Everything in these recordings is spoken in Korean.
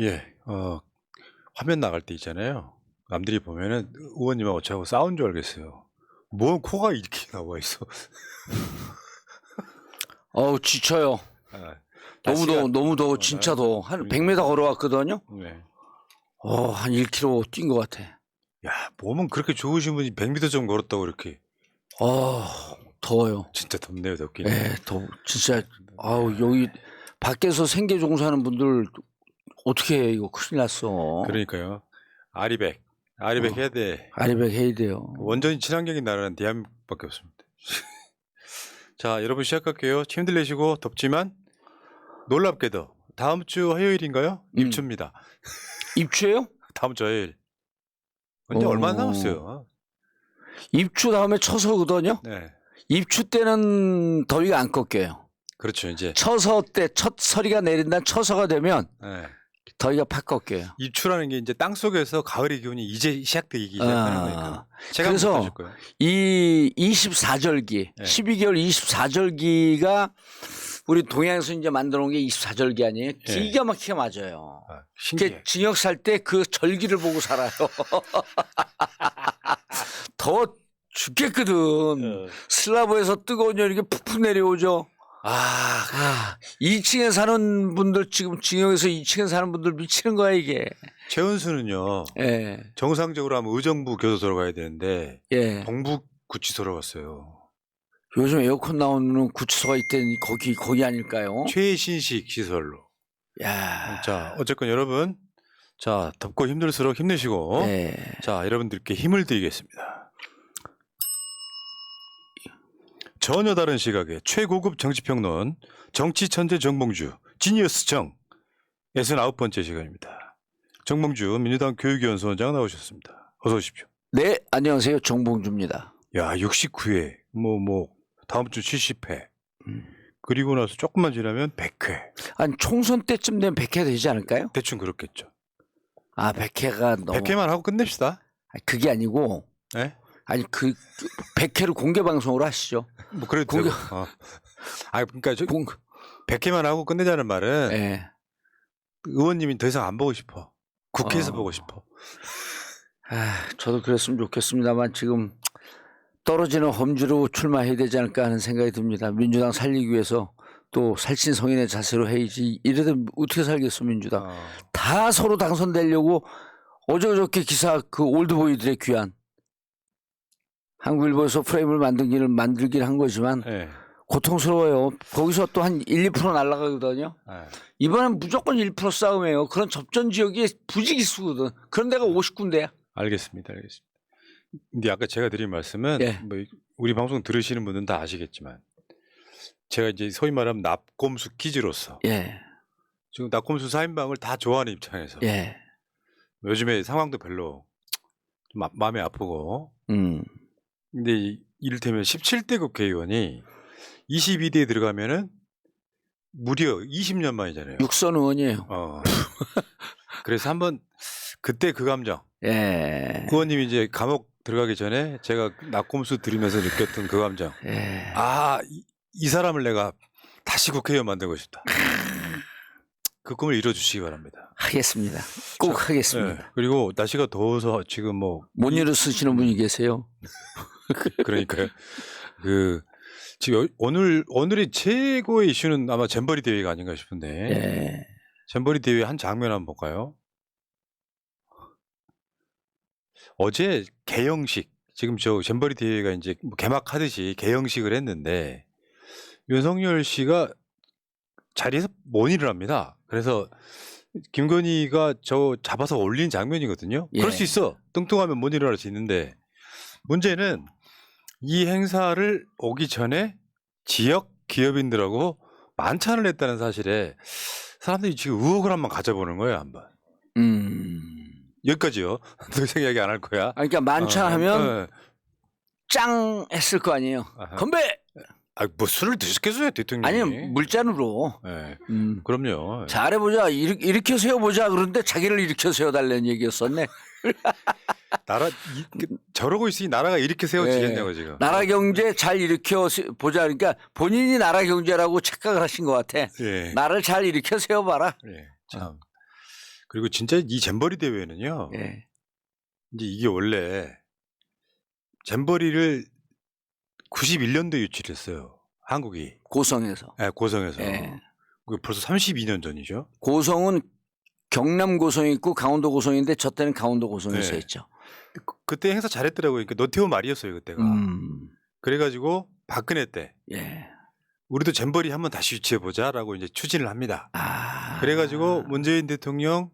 예, 화면 나갈 때 있잖아요. 남들이 보면은 의원님하고 저하고 싸운 줄 알겠어요. 뭐 코가 이렇게 나와 있어. 어우 지쳐요. 아, 너무 더워, 너무 더워, 날- 진짜 더워. 한 그러니까. 100m 걸어왔거든요. 네. 한 1km 뛴 것 같아. 야, 몸은 그렇게 좋으신 분이 100m 좀 걸었다고 이렇게. 더워요. 진짜 덥네요, 덥긴. 네, 진짜. 여기 밖에서 생계 종사하는 분들 어떻게 해, 이거 큰일 났어. 그러니까요. 아리백 해야 돼. 아리백 해야 돼요. 원전이 친환경인 나라는 대한민국밖에 없습니다. 자, 여러분 시작할게요. 힘들 내시고 덥지만 놀랍게도 다음 주 화요일인가요? 입추입니다. 입추예요? 다음 주 화요일. 근데 얼마 안 남았어요. 입추 다음에 처서거든요. 네. 입추 때는 더위가 안 꺾여요. 그렇죠, 이제. 처서 때 첫 서리가 내린다는 처서가 되면 네. 더위가 팍 꺾여요. 입추라는 게 이제 땅 속에서 가을의 기온이 이제 시작되기 시작하는 거니까. 그래서 이 24절기, 네. 12개월 24절기가 우리 동양에서 이제 만들어 놓은 게 24절기 아니에요? 기가 막히게 맞아요. 신기해. 징역 살 때 그 절기를 보고 살아요. 더워 죽겠거든. 슬라브에서 뜨거운 열이 푹푹 내려오죠. 2층에 사는 분들, 지금 징역에서 2층에 사는 분들 미치는 거야, 이게. 최은수는요. 예. 정상적으로 하면 의정부 교도소로 가야 되는데 예. 동부 구치소로 갔어요. 요즘 에어컨 나오는 구치소가 있다니 거기 아닐까요? 최신식 시설로. 야. 자, 어쨌건 여러분, 자, 덥고 힘들수록 힘내시고, 네. 자, 여러분들께 힘을 드리겠습니다. 전혀 다른 시각의 최고급 정치평론, 정치천재 정봉주, 지니어스 정, 69번째 시간입니다. 정봉주 민주당 교육위원소장 나오셨습니다. 어서 오십시오. 네, 안녕하세요. 정봉주입니다. 야, 69회, 다음 주 70회. 그리고 나서 조금만 지나면 100회. 아니, 총선 때쯤 되면 100회 되지 않을까요? 대충 그렇겠죠. 100회가 너무. 100회만 하고 끝냅시다. 그게 아니고. 네? 아니, 100회를 공개 방송으로 하시죠. 그래도 되고. 그러니까 100회만 하고 끝내자는 말은 네. 의원님이 더 이상 안 보고 싶어. 국회에서 보고 싶어. 저도 그랬으면 좋겠습니다만 지금 떨어지는 험지로 출마해야 되지 않을까 하는 생각이 듭니다. 민주당 살리기 위해서 또 살신성인의 자세로 해야지. 이래도 어떻게 살겠어, 민주당. 다 서로 당선되려고 어저께 기사 올드보이들의 귀환. 한국일보에서 프레임을 만들긴 한 거지만 네. 고통스러워요. 거기서 또 한 1, 2% 날아가거든요. 네. 이번엔 무조건 1% 싸움이에요. 그런 접전 지역이 부지기수거든. 그런 데가 50군데야. 알겠습니다. 근데 아까 제가 드린 말씀은 우리 방송 들으시는 분들은 다 아시겠지만 제가 이제 소위 말하면 납곰수 퀴즈로서 지금 납곰수 4인방을 다 좋아하는 입장에서 요즘에 상황도 별로 좀 마음이 아프고 근데 이를테면 17대 국회의원이 22대에 들어가면은 무려 20년 만이잖아요. 육선 의원이에요. 그래서 한번 그때 그 감정. 의원님이 이제 감옥 들어가기 전에 제가 낙곰수 들으면서 느꼈던 그 감정. 이 사람을 내가 다시 국회의원 만들고 싶다. 그 꿈을 이뤄주시기 바랍니다. 하겠습니다. 꼭 하겠습니다. 그리고 날씨가 더워서 지금 못 일어 쓰시는 분이 계세요. 그러니까요. 지금 오늘의 최고의 이슈는 아마 잼버리 대회가 아닌가 싶은데. 잼버리 대회 한 장면 한번 볼까요? 어제 개영식, 지금 잼버리 대회가 이제 개막하듯이 개영식을 했는데 윤석열 씨가 자리에서 모니를 합니다. 그래서 김건희가 잡아서 올린 장면이거든요. 그럴 수 있어. 뚱뚱하면 모니를 할 수 있는데 문제는 이 행사를 오기 전에 지역 기업인들하고 만찬을 했다는 사실에 사람들이 지금 의혹을 한번 가져보는 거예요, 한번. 여기까지요. 더 이상 이야기 안 할 거야. 그러니까 만찬하면 짱 했을 거 아니에요. 건배! 술을 드셨겠어요, 대통령이. 아니, 물잔으로. 그럼요. 잘해보자. 일으켜 세워보자. 그런데 자기를 일으켜 세워달라는 얘기였었네. 저러고 있으니 나라가 일으켜 세워지겠냐고 지금. 나라 경제 잘 일으켜 보자. 그러니까 본인이 나라 경제라고 착각을 하신 것 같아. 나를 잘 일으켜 세워봐라. 참. 그리고 진짜 이 잼버리 대회는요. 예. 이제 이게 원래 잼버리를 91년도에 유치했어요. 한국이. 고성에서. 네, 고성에서. 예. 그게 벌써 32년 전이죠. 고성은 경남 고성이 있고 강원도 고성인데 저 때는 강원도 고성에서 네. 했죠. 그때 행사 잘했더라고요. 그러니까 노태우 말이었어요 그때가. 그래가지고 박근혜 때 예. 우리도 잼버리 한번 다시 유치해보자라고 이제 추진을 합니다. 아. 그래가지고 문재인 대통령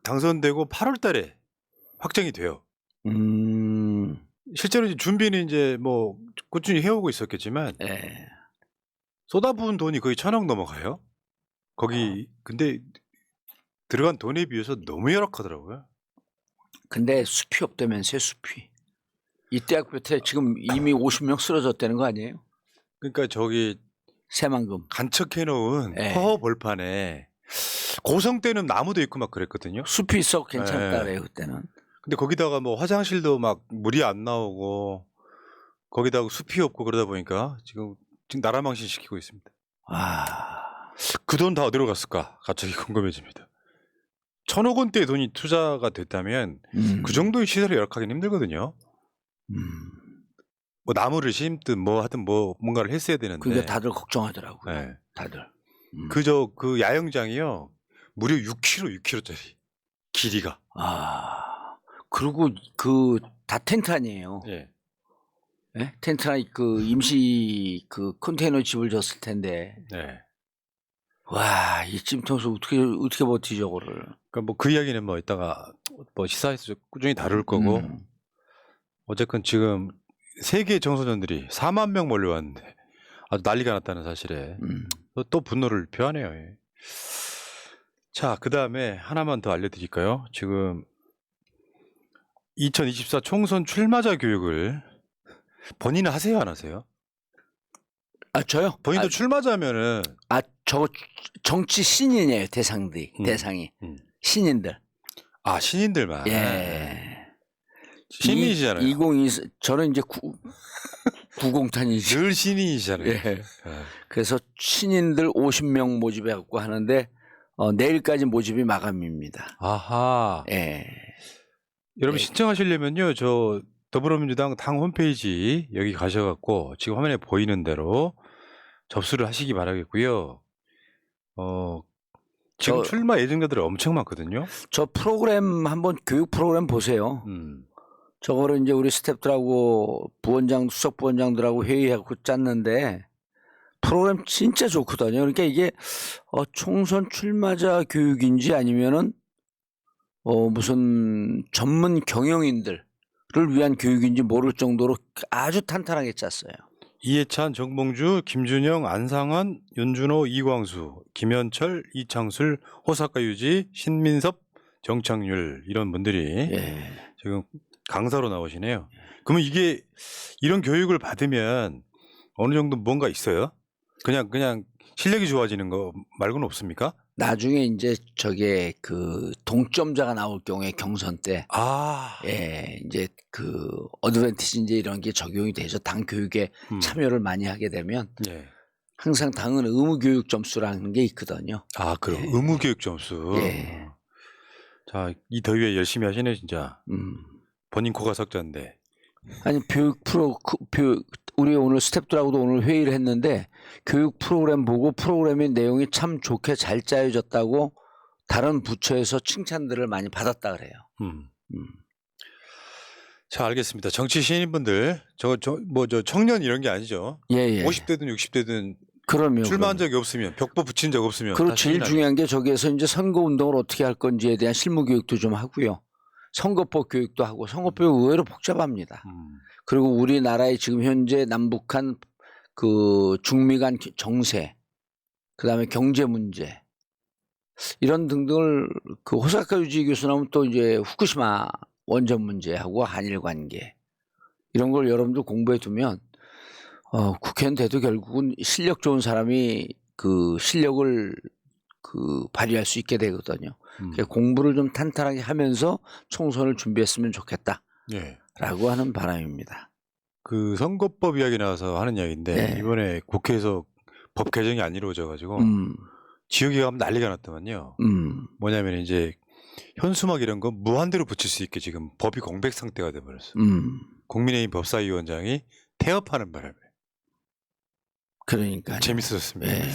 당선되고 8월 달에 확정이 돼요. 실제로 이제 준비는 이제 뭐 꾸준히 해오고 있었겠지만 예. 쏟아부은 돈이 거의 1,000억 넘어가요. 거기 근데 들어간 돈에 비해서 너무 열악하더라고요. 근데 숲이 없다면서요, 숲이. 이 대학교 때 지금 이미 50명 쓰러졌다는 거 아니에요? 그러니까 저기 새만금. 간척해놓은 예. 허허 벌판에 고성 때는 나무도 있고 막 그랬거든요. 숲이 있어 괜찮다 예. 그래요, 그때는. 근데 거기다가 뭐 화장실도 막 물이 안 나오고 거기다가 숲이 없고 그러다 보니까 지금 나라 망신시키고 있습니다. 와. 그 돈 다 어디로 갔을까? 갑자기 궁금해집니다. 1,000억 원대의 돈이 투자가 됐다면 그 정도의 시설을 열악하기는 힘들거든요. 뭐 나무를 심든 뭐 하든 뭐 뭔가를 했어야 되는데. 그러니까 다들 걱정하더라고요. 네. 다들. 그저 그 야영장이요 무려 6km짜리 길이가. 아. 그리고 그 다 텐트 아니에요. 예. 예? 텐트나 그 임시 그 컨테이너 집을 줬을 텐데. 네. 와, 이 찜통수 어떻게 버티 저거를. 그러니까 뭐 그 이야기는 뭐 이따가 뭐 시사에서 꾸준히 다룰 거고. 어쨌건 지금 세계 청소년들이 4만 명 몰려왔는데 아주 난리가 났다는 사실에 또 분노를 표하네요. 예. 자, 그 다음에 하나만 더 알려드릴까요? 지금 2024 총선 출마자 교육을 본인은 하세요, 안 하세요? 아, 저요? 본인도 출마자면은 저 정치 신인이에요, 대상이. 신인들. 아, 신인들만. 예. 신인이시잖아요. 2024 저는 이제 90탄이죠. 늘 신인이시잖아요. 예. 예. 그래서 신인들 50명 모집해 갖고 하는데 내일까지 모집이 마감입니다. 아하. 예. 여러분 네. 신청하시려면요, 저 더불어민주당 당 홈페이지 여기 가셔갖고 지금 화면에 보이는 대로 접수를 하시기 바라겠고요. 지금 출마 예정자들이 엄청 많거든요. 저 프로그램 한번 교육 프로그램 보세요. 저거를 이제 우리 스태프들하고 부원장, 수석 부원장들하고 회의하고 짰는데 프로그램 진짜 좋거든요. 그러니까 이게 총선 출마자 교육인지 아니면은 무슨 전문 경영인들을 위한 교육인지 모를 정도로 아주 탄탄하게 짰어요. 이해찬, 정봉주, 김준영, 안상환, 윤준호, 이광수, 김현철, 이창술, 호사카 유지, 신민섭, 정창률 이런 분들이 지금 강사로 나오시네요. 그러면 이게 이런 교육을 받으면 어느 정도 뭔가 있어요? 그냥 실력이 좋아지는 거 말고는 없습니까? 나중에 이제 저게 그 동점자가 나올 경우에 경선 때, 이제 그 어드밴티지 이제 이런 게 적용이 돼서 당 교육에 참여를 많이 하게 되면 항상 당은 의무 교육 점수라는 게 있거든요. 아, 그럼 의무 교육 점수. 자, 이 더위에 열심히 하시네 진짜. 본인 코가 석자인데. 아니 우리 오늘 스태프들하고도 오늘 회의를 했는데 교육 프로그램 보고 프로그램의 내용이 참 좋게 잘 짜여졌다고 다른 부처에서 칭찬들을 많이 받았다 그래요. 자, 알겠습니다. 정치 신인분들 저 청년 이런 게 아니죠. 50대든 60대든 그럼요. 출마한 적이 없으면 벽보 붙인 적 없으면. 그리고 제일 중요한 게 저기에서 이제 선거 운동을 어떻게 할 건지에 대한 실무 교육도 좀 하고요. 선거법 교육도 하고 선거법이 의외로 복잡합니다. 그리고 우리나라의 지금 현재 남북한 그 중미 간 정세, 그다음에 경제 문제 이런 등등을 그 호사카 유지 교수 나오면 또 이제 후쿠시마 원전 문제하고 한일 관계 이런 걸 여러분들 공부해 두면 국회의원 돼도 결국은 실력 좋은 사람이 그 실력을 그 발휘할 수 있게 되거든요. 공부를 좀 탄탄하게 하면서 총선을 준비했으면 좋겠다라고 하는 바람입니다. 그 선거법 이야기 나와서 하는 이야기인데 이번에 국회에서 법 개정이 안 이루어져 가지고 지역에 가면 난리가 났더만요. 뭐냐면 이제 현수막 이런 거 무한대로 붙일 수 있게 지금 법이 공백 상태가 돼버렸어. 국민의힘 법사위원장이 태업하는 바람에 그러니까 재밌었습니다. 예.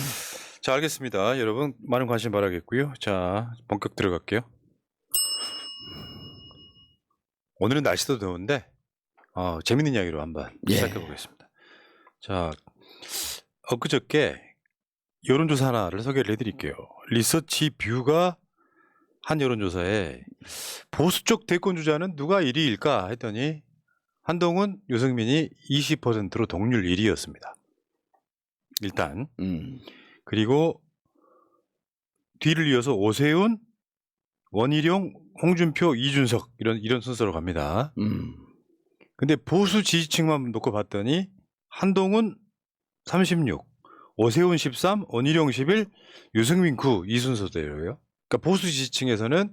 자, 알겠습니다. 여러분 많은 관심 바라겠고요. 자, 본격 들어갈게요. 오늘은 날씨도 더운데 재밌는 이야기로 한번 예. 시작해 보겠습니다. 자, 엊그저께 여론조사 하나를 소개를 해드릴게요. 리서치 뷰가 한 여론조사에 보수 쪽 대권 주자는 누가 1위일까 했더니 한동훈, 유승민이 20%로 동률 1위였습니다. 일단 그리고 뒤를 이어서 오세훈, 원희룡, 홍준표, 이준석 이런 순서로 갑니다. 근데 보수 지지층만 놓고 봤더니 한동훈 36, 오세훈 13, 원희룡 11, 유승민 9 이 순서대로요. 그러니까 보수 지지층에서는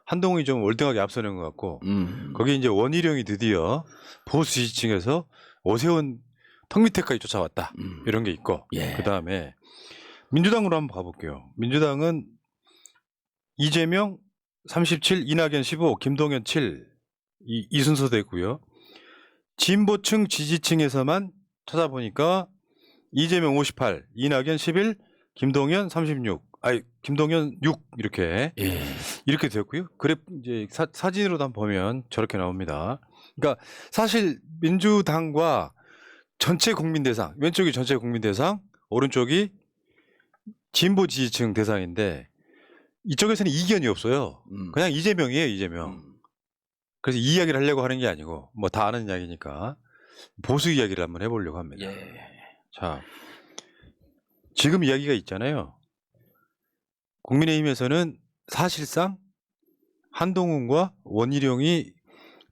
한동훈이 좀 월등하게 앞서는 것 같고 거기 이제 원희룡이 드디어 보수 지지층에서 오세훈 턱 밑에까지 쫓아왔다 이런 게 있고 예. 그 다음에 민주당으로 한번 가볼게요. 민주당은 이재명 37, 이낙연 15, 김동연 7 이 순서대고요. 진보층 지지층에서만 찾아보니까 이재명 58, 이낙연 11, 김동연 36, 김동연 6 이렇게 이렇게 되었고요. 그래 이제 사진으로도 한번 보면 저렇게 나옵니다. 그러니까 사실 민주당과 전체 국민 대상, 왼쪽이 전체 국민 대상, 오른쪽이 진보 지지층 대상인데 이쪽에서는 이견이 없어요. 그냥 이재명이에요, 이재명. 그래서 이 이야기를 하려고 하는 게 아니고 뭐 다 아는 이야기니까 보수 이야기를 한번 해보려고 합니다. 예. 자, 지금 이야기가 있잖아요. 국민의힘에서는 사실상 한동훈과 원희룡이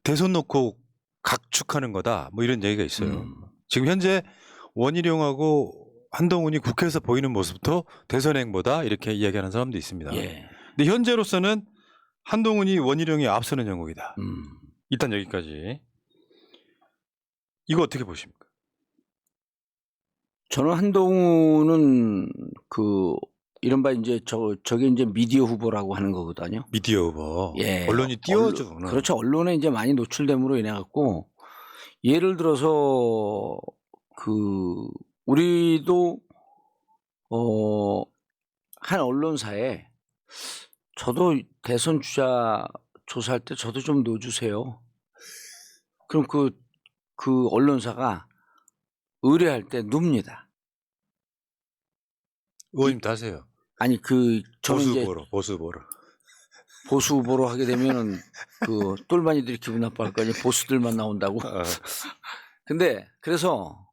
대선 놓고 각축하는 거다 뭐 이런 얘기가 있어요. 지금 현재 원희룡하고 한동훈이 국회에서 보이는 모습도 대선 행보다 이렇게 이야기하는 사람도 있습니다. 예. 근데 현재로서는 한동훈이 원희룡이 앞서는 형국이다. 일단 여기까지. 이거 어떻게 보십니까? 저는 한동훈은 이른바 이제 저게 이제 미디어 후보라고 하는 거거든요. 미디어 후보. 예. 언론이 띄워줘. 그렇죠. 언론에 이제 많이 노출됨으로 인해 갖고 예를 들어서 우리도 한 언론사에 저도 대선 주자 조사할 때 저도 좀 넣어주세요. 그럼 그 언론사가 의뢰할 때 눕니다. 의원님도 하세요. 아니 저는 이제 보수 후보로. 보수 후보로 하게 되면은 똘마니들이 기분 나빠할 거 아니에요. 보수들만 나온다고. 근데 그래서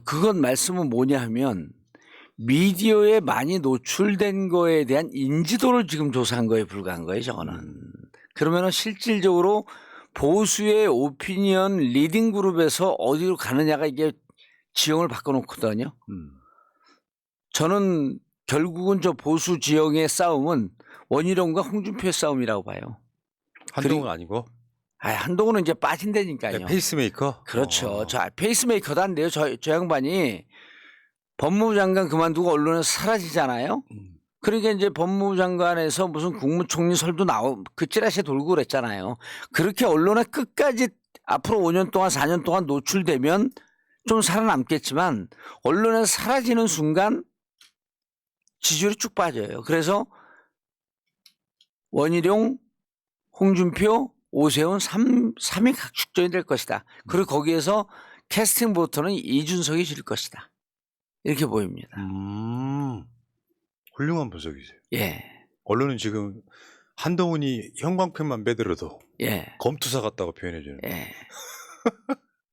그건 말씀은 뭐냐 하면 미디어에 많이 노출된 거에 대한 인지도를 지금 조사한 거에 불과한 거예요, 저거는. 그러면은 실질적으로 보수의 오피니언 리딩 그룹에서 어디로 가느냐가 이게 지형을 바꿔놓거든요. 저는 결국은 저 보수 지형의 싸움은 원희룡과 홍준표의 싸움이라고 봐요. 한동훈 아니고? 한동훈은 이제 빠진다니까요. 페이스메이커? 그렇죠. 저 페이스메이커도 안 돼요. 저 양반이 법무부 장관 그만두고 언론에서 사라지잖아요. 그러니까 이제 법무부 장관에서 무슨 국무총리 설도 그 찌라시에 돌고 그랬잖아요. 그렇게 언론에 끝까지 앞으로 5년 동안 4년 동안 노출되면 좀 살아남겠지만 언론에서 사라지는 순간 지지율이 쭉 빠져요. 그래서 원희룡, 홍준표, 오세훈 3위 각축전이 될 것이다. 그리고 거기에서 캐스팅 보트는 이준석이 질 것이다. 이렇게 보입니다. 훌륭한 분석이세요. 예. 언론은 지금 한동훈이 형광펜만 빼들어도 검투사 같다고 표현해주는. 예.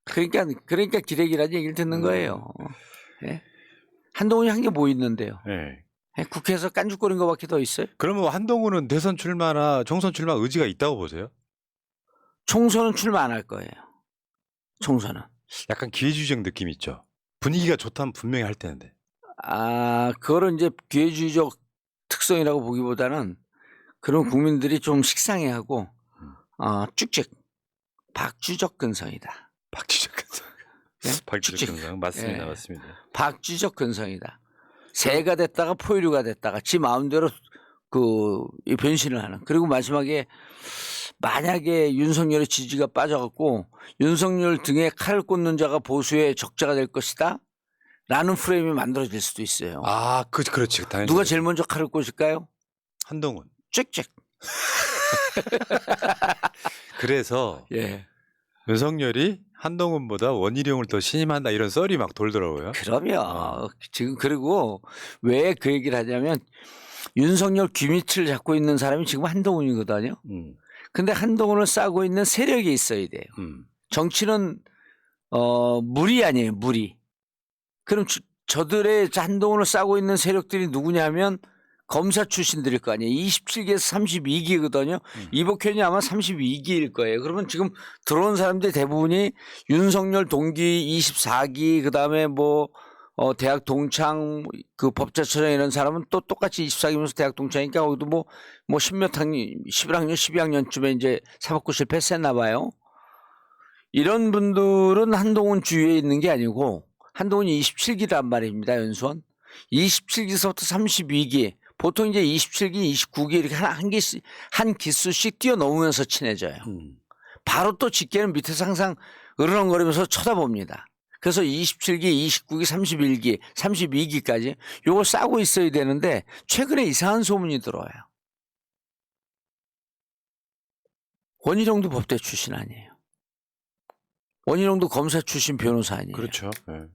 그러니까 기레기라는 얘기를 듣는 거예요. 예? 한동훈이 한 게 뭐 있는데요? 국회에서 깐죽거린 것밖에 더 있어요? 그러면 한동훈은 대선 출마나 총선 출마 의지가 있다고 보세요? 총선은 출마 안 할 거예요. 총선은. 약간 기회주의적 느낌 있죠. 분위기가 좋다면 분명히 할 텐데. 그거를 이제 기회주의적 특성이라고 보기보다는 그런 국민들이 좀 식상해하고 쭉쭉 박쥐적 근성이다. 박쥐적 근성. 네? 박쥐적 근성 맞습니다. 예. 맞습니다. 박쥐적 근성이다. 새가 됐다가 포유류가 됐다가 지 마음대로 이 변신을 하는. 그리고 마지막에 만약에 윤석열의 지지가 빠져갖고 윤석열 등에 칼을 꽂는 자가 보수의 적자가 될 것이다. 라는 프레임이 만들어질 수도 있어요. 아, 그렇지. 당연히. 누가 제일 먼저 칼을 꽂을까요? 한동훈. 짹짹. 그래서 예. 윤석열이 한동훈보다 원희룡을 더 신임한다 이런 썰이 막 돌더라고요. 그러면 지금 그리고 왜 그 얘기를 하냐면 윤석열 귀밑을 잡고 있는 사람이 지금 한동훈이거든요. 근데 한동훈을 싸고 있는 세력이 있어야 돼요. 정치는 물이 아니에요, 물이. 그럼 저들의 한동훈을 싸고 있는 세력들이 누구냐면 검사 출신들일 거 아니에요. 27기에서 32기거든요. 이복현이 아마 32기일 거예요. 그러면 지금 들어온 사람들 대부분이 윤석열 동기 24기, 그 다음에 뭐 대학 동창, 그 법제처장 이런 사람은 또 똑같이 24기면서 대학 동창이니까 거기도 뭐 십몇 학년, 11학년, 12학년쯤에 이제 사법고시를 패스했나 봐요. 이런 분들은 한동훈 주위에 있는 게 아니고 한동훈이 27기란 말입니다. 연수원. 27기서부터 32기. 보통 이제 27기, 29기 이렇게 한 기수씩 뛰어넘으면서 친해져요. 바로 또 직계는 밑에서 항상 으르렁거리면서 쳐다봅니다. 그래서 27기, 29기, 31기, 32기까지 요걸 싸고 있어야 되는데 최근에 이상한 소문이 들어와요. 원희룡도 법대 출신 아니에요. 원희룡도 검사 출신 변호사 아니에요. 그렇죠. 네.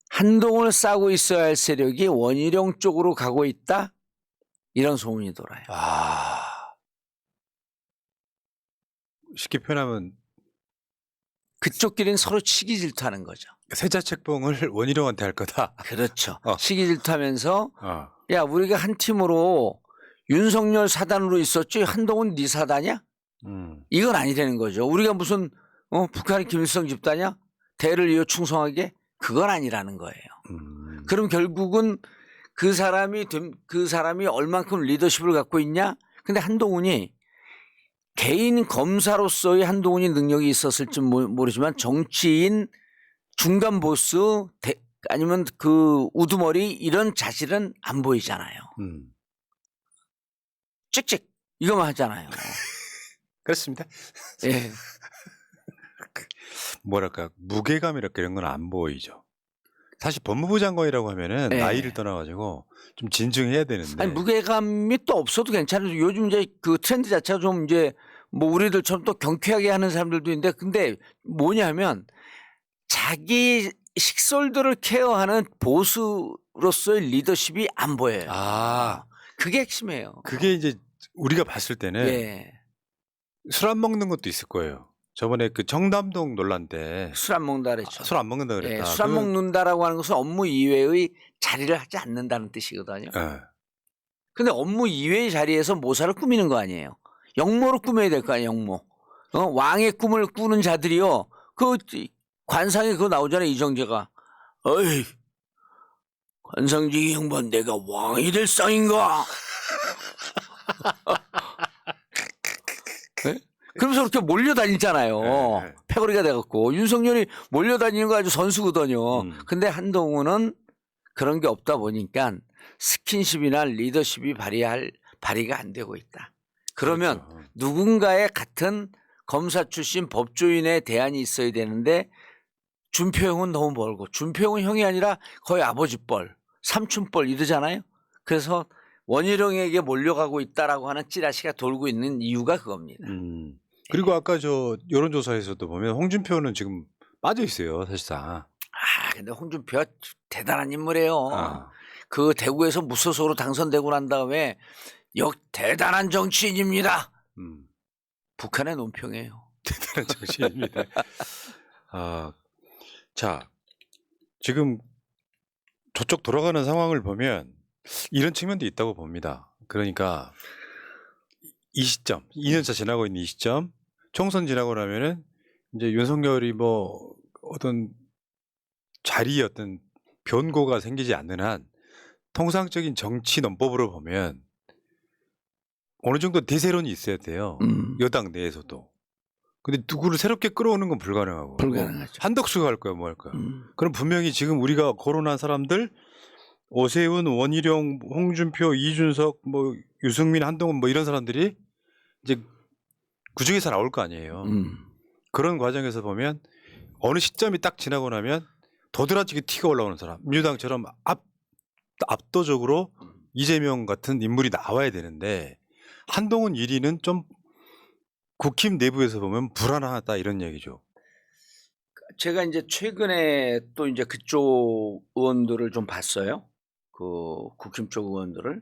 한동훈을 싸고 있어야 할 세력이 원희룡 쪽으로 가고 있다? 이런 소문이 돌아요. 쉽게 표현하면 그쪽끼리는 서로 시기 질투하는 거죠. 세자책봉을 원희룡한테 할 거다. 그렇죠. 시기 질투하면서 어. 야, 우리가 한 팀으로 윤석열 사단으로 있었지 한동훈 네 사단이야? 이건 아니라는 거죠. 우리가 무슨 북한의 김일성 집단이야? 대를 이어 충성하게? 그건 아니라는 거예요. 그럼 결국은 그 사람이 얼만큼 리더십을 갖고 있냐? 근데 한동훈이 개인 검사로서의 한동훈이 능력이 있었을지 모르지만 정치인 중간 보스 아니면 그 우두머리 이런 자질은 안 보이잖아요. 찍찍 이거만 하잖아요. 그렇습니다. 예. 뭐랄까 무게감이랄까 이런 건 안 보이죠. 사실 법무부 장관이라고 하면은 네. 나이를 떠나가지고 좀 진중해야 되는데. 아니 무게감이 또 없어도 괜찮아요. 요즘 이제 그 트렌드 자체가 좀 이제 뭐 우리들처럼 또 경쾌하게 하는 사람들도 있는데 근데 뭐냐면 자기 식솔들을 케어하는 보수로서의 리더십이 안 보여요. 그게 핵심이에요. 그게 이제 우리가 봤을 때는 예. 술 안 먹는 것도 있을 거예요. 저번에 그 정담동 논란 때 술 안 먹는다 그랬죠. 술 안 먹는다 그랬다. 예, 술 안 먹는다라고 하는 것은 업무 이외의 자리를 하지 않는다는 뜻이거든요. 근데 업무 이외의 자리에서 모사를 꾸미는 거 아니에요. 영모로 꾸며야 될 거 아니에요. 영모. 왕의 꿈을 꾸는 자들이요. 그 관상에 그거 나오잖아요. 이정재가. 어이 관상직이 형반 내가 왕이 될 상인가? 네? 그러면서 그렇게 몰려다니잖아요. 네. 패거리가 돼갖고. 윤석열이 몰려다니는 거 아주 선수거든요. 근데 한동훈은 그런 게 없다 보니까 스킨십이나 리더십이 발휘가 안 되고 있다. 그러면 그렇죠. 누군가의 같은 검사 출신 법조인의 대안이 있어야 되는데 준표형은 너무 멀고 준표형은 형이 아니라 거의 아버지뻘, 삼촌뻘 이러잖아요. 그래서 원희룡에게 몰려가고 있다라고 하는 찌라시가 돌고 있는 이유가 그겁니다. 그리고 아까 저 여론조사에서도 보면 홍준표는 지금 빠져 있어요, 사실상. 근데 홍준표가 대단한 인물이에요. 그 대구에서 무소속으로 당선되고 난 다음에 대단한 정치인입니다. 북한의 논평이에요. 대단한 정치인입니다. 자, 지금 저쪽 돌아가는 상황을 보면 이런 측면도 있다고 봅니다. 그러니까 이 시점, 2년차 지나고 있는 이 시점, 총선 지나고 나면은 이제 윤석열이 뭐 어떤 자리에 어떤 변고가 생기지 않는 한 통상적인 정치 논법으로 보면 어느 정도 대세론이 있어야 돼요. 여당 내에서도. 근데 누구를 새롭게 끌어오는 건 불가능하고. 불가능하죠. 한덕수가 할 거야, 뭐 할 거야. 그럼 분명히 지금 우리가 거론한 사람들 오세훈, 원희룡, 홍준표, 이준석, 뭐 유승민, 한동훈 뭐 이런 사람들이 이제 그 중에서 나올 거 아니에요. 그런 과정에서 보면 어느 시점이 딱 지나고 나면 도드라지게 티가 올라오는 사람, 민주당처럼 압도적으로 이재명 같은 인물이 나와야 되는데 한동훈 1위는 좀 국힘 내부에서 보면 불안하다 이런 얘기죠. 제가 이제 최근에 또 이제 그쪽 의원들을 좀 봤어요. 그 국힘 쪽 의원들을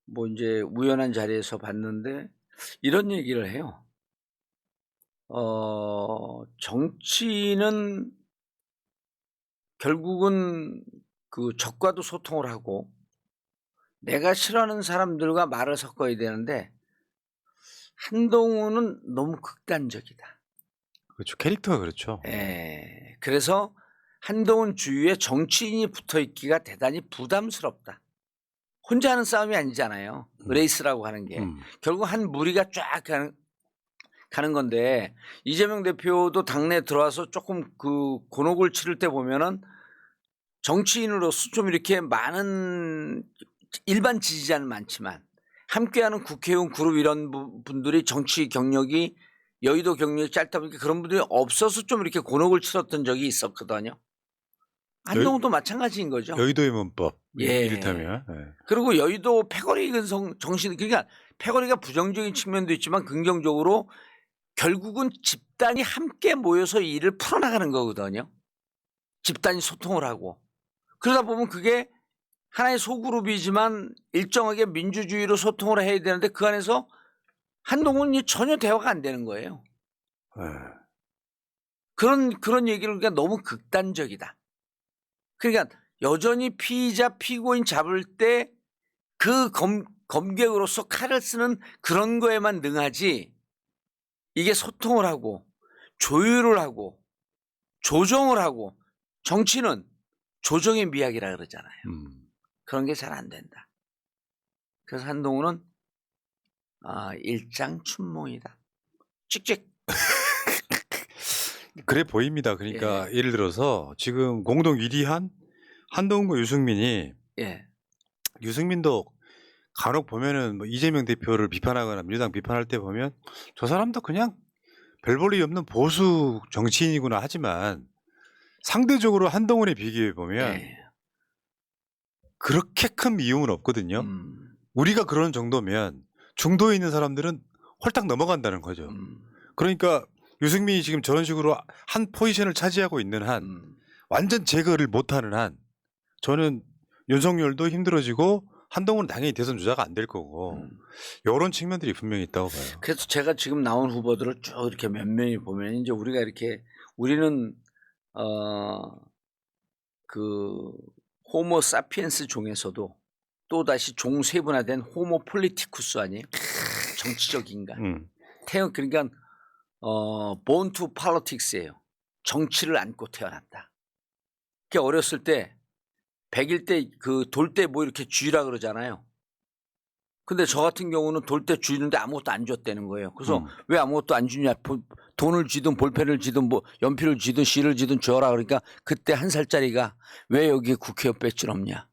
뭐 이제 우연한 자리에서 봤는데 이런 얘기를 해요. 정치는 결국은 그 적과도 소통을 하고 내가 싫어하는 사람들과 말을 섞어야 되는데 한동훈은 너무 극단적이다. 그렇죠. 캐릭터가 그렇죠. 예. 그래서 한동훈 주위에 정치인이 붙어 있기가 대단히 부담스럽다. 혼자 하는 싸움이 아니잖아요. 레이스라고 하는 게. 결국 한 무리가 쫙 가는 건데 이재명 대표도 당내 들어와서 조금 그 곤혹을 치를 때 보면은 정치인으로서 좀 이렇게 많은 일반 지지자는 많지만 함께하는 국회의원 그룹 이런 분들이 정치 경력이 여의도 경력이 짧다 보니까 그런 분들이 없어서 좀 이렇게 곤혹을 치렀던 적이 있었거든요. 한동훈도 마찬가지인 거죠. 여의도의 문법 예. 이를테면. 네. 그리고 여의도 패거리 근성 정신 그러니까 패거리가 부정적인 측면도 있지만 긍정적으로 결국은 집단이 함께 모여서 이 일을 풀어나가는 거거든요. 집단이 소통을 하고 그러다 보면 그게 하나의 소그룹이지만 일정하게 민주주의로 소통을 해야 되는데 그 안에서 한동훈이 전혀 대화가 안 되는 거예요. 네. 그런 얘기를 그러니까 너무 극단적이다. 그러니까 여전히 피의자 피고인 잡을 때 그 검객으로서 칼을 쓰는 그런 거에만 능하지 이게 소통을 하고 조율을 하고 조정을 하고 정치는 조정의 미학이라 그러잖아요. 그런 게 잘 안 된다. 그래서 한동훈은 일장춘몽이다. 찍찍. 그래 보입니다. 그러니까 예를 들어서 지금 공동 1위한 한동훈과 유승민이 유승민도 간혹 보면은 뭐 이재명 대표를 비판하거나 민주당 비판할 때 보면 저 사람도 그냥 별 볼 일 없는 보수 정치인이구나 하지만 상대적으로 한동훈에 비교해 보면 그렇게 큰 미움은 없거든요. 우리가 그런 정도면 중도에 있는 사람들은 홀딱 넘어간다는 거죠. 그러니까 유승민이 지금 저런 식으로 한 포지션을 차지하고 있는 한 완전 제거를 못하는 한 저는 윤석열도 힘들어지고 한동훈은 당연히 대선 주자가 안 될 거고 이런 측면들이 분명히 있다고 봐요. 그래서 제가 지금 나온 후보들을 쭉 이렇게 몇 명이 보면 이제 우리가 이렇게 우리는 그 호모 사피엔스 종에서도 또 다시 종 세분화된 호모 폴리티쿠스 아니에요? 정치적 인간. 그러니까 born to politics예요. 정치를 안고 태어났다. 그게 어렸을 때 100일 때 그 돌 때 뭐 이렇게 쥐라 그러잖아요. 근데 저 같은 경우는 돌 때 쥐는데 아무것도 안 줬다는 거예요. 그래서 왜 아무것도 안 주냐? 돈을 쥐든 볼펜을 쥐든 뭐 연필을 쥐든 실을 쥐든 줘라 그러니까 그때 1살짜리가 왜 여기 국회의원 배지는 없냐?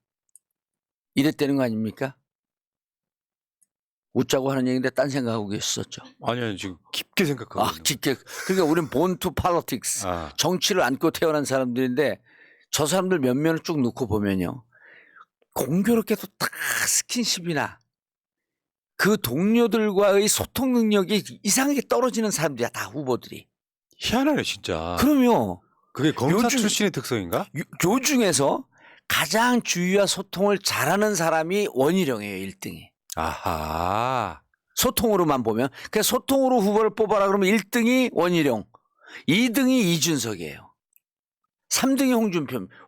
이랬다는 거 아닙니까? 웃자고 하는 얘기인데 딴 생각하고 계셨었죠. 아니요, 지금 깊게 생각하고 있는 깊게. 그러니까 우리는 born to politics. 정치를 안고 태어난 사람들인데 저 사람들 몇 면을 쭉 놓고 보면요. 공교롭게도 다 스킨십이나 그 동료들과의 소통 능력이 이상하게 떨어지는 사람들이야. 다 후보들이. 희한하네 진짜. 그럼요. 그게 검사 출신의 특성인가? 요 중에서 가장 주위와 소통을 잘하는 사람이 원희룡이에요. 1등이. 아하. 소통으로만 보면. 그래서 소통으로 후보를 뽑아라 그러면 1등이 원희룡, 2등이 이준석이에요. 3등이